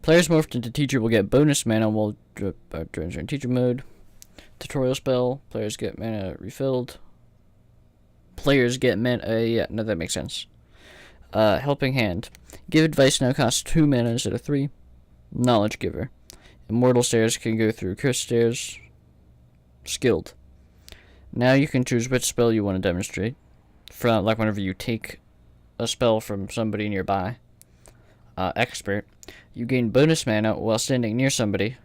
Players morphed into teacher will get bonus mana while drones are in teacher mode. Tutorial spell. Players get mana refilled. Players get mana. Yeah, no, that makes sense. Helping hand. Give advice now costs 2 mana instead of 3. Knowledge giver. Immortal stairs can go through cursed stairs. Skilled. Now you can choose which spell you want to demonstrate. From like whenever you take a spell from somebody nearby. Expert. You gain bonus mana while standing near somebody.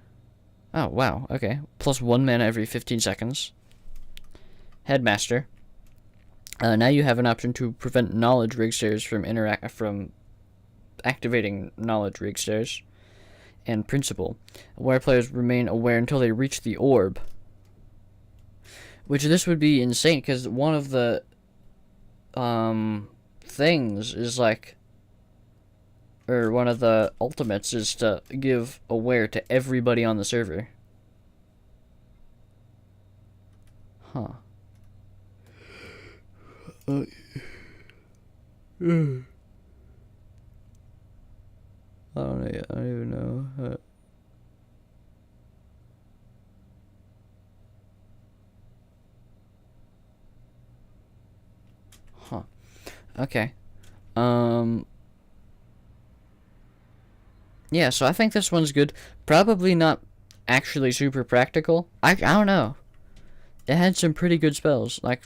Oh, wow, okay. Plus 1 mana every 15 seconds. Headmaster. Now you have an option to prevent knowledge rig stairs from activating knowledge rig stairs. And principal. Aware players remain aware until they reach the orb. Which this would be insane, because one of the things is like, or one of the ultimates is to give aware to everybody on the server. Huh. I don't know yet. I don't even know. Huh. Okay. Yeah, so I think this one's good. Probably not actually super practical. I don't know. It had some pretty good spells, like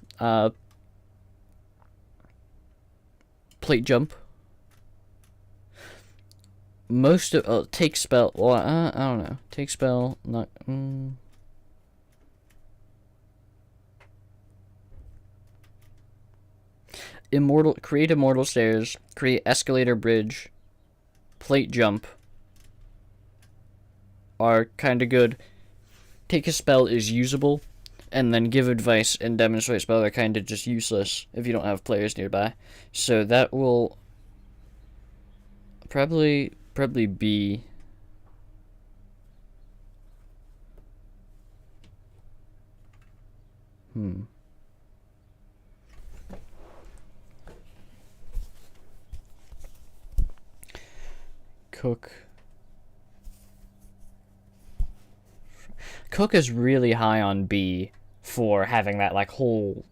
plate jump. Most of take spell. Well, I don't know. Take spell. Not. Immortal. Create immortal stairs. Create escalator bridge. Plate jump. Are kind of good. Take a spell is usable, and then give advice and demonstrate spell are kind of just useless if you don't have players nearby. So that will probably be Cook is really high on B for having that like whole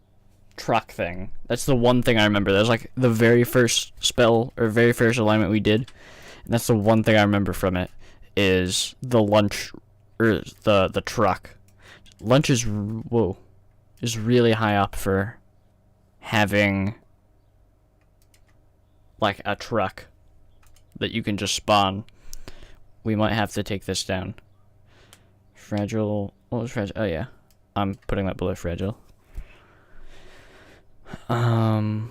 truck thing. That's the one thing I remember. That was like the very first spell or very first alignment we did. And that's the one thing I remember from it is the lunch or the truck. Lunch is really high up for having like a truck that you can just spawn. We might have to take this down. Fragile. What was fragile? Oh yeah, I'm putting that below fragile. I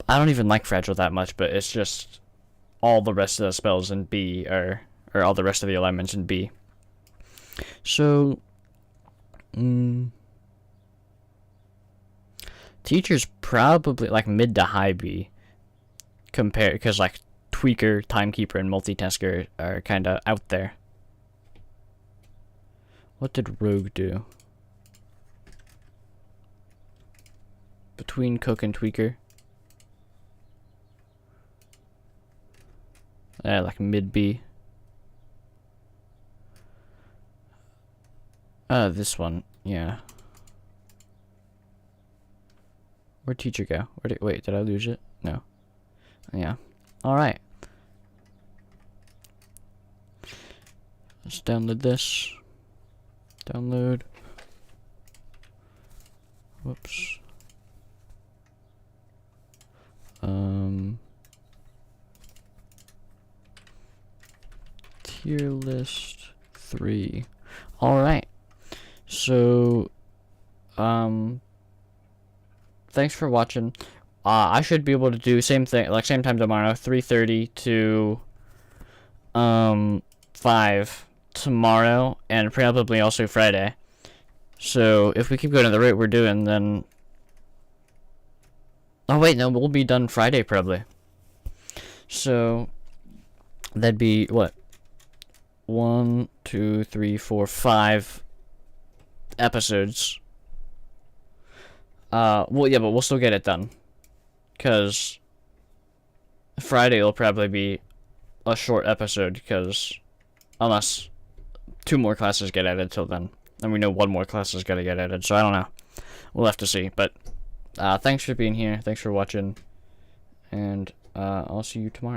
don't even like fragile that much, but it's just all the rest of the spells in B or all the rest of the alignments in B. So, Teacher's probably like mid to high B. Because like tweaker, timekeeper, and multitasker are kind of out there. What did rogue do? Between cook and tweaker. Like mid B. This one, yeah. Where'd teacher go? Wait, did I lose it? No. Yeah. Alright. Let's download this. Download. Whoops. Tier list 3. Alright. So, thanks for watching. I should be able to do same thing, like same time tomorrow, 3:30 to 5 tomorrow, and probably also Friday. So if we keep going at the rate we're doing, then oh wait, no, we'll be done Friday probably. So that'd be what? 1, 2, 3, 4, 5 episodes. Well, yeah, but we'll still get it done. Because Friday will probably be a short episode, because unless 2 more classes get added till then. And we know 1 more class is going to get added, so I don't know. We'll have to see. But thanks for being here. Thanks for watching. And I'll see you tomorrow.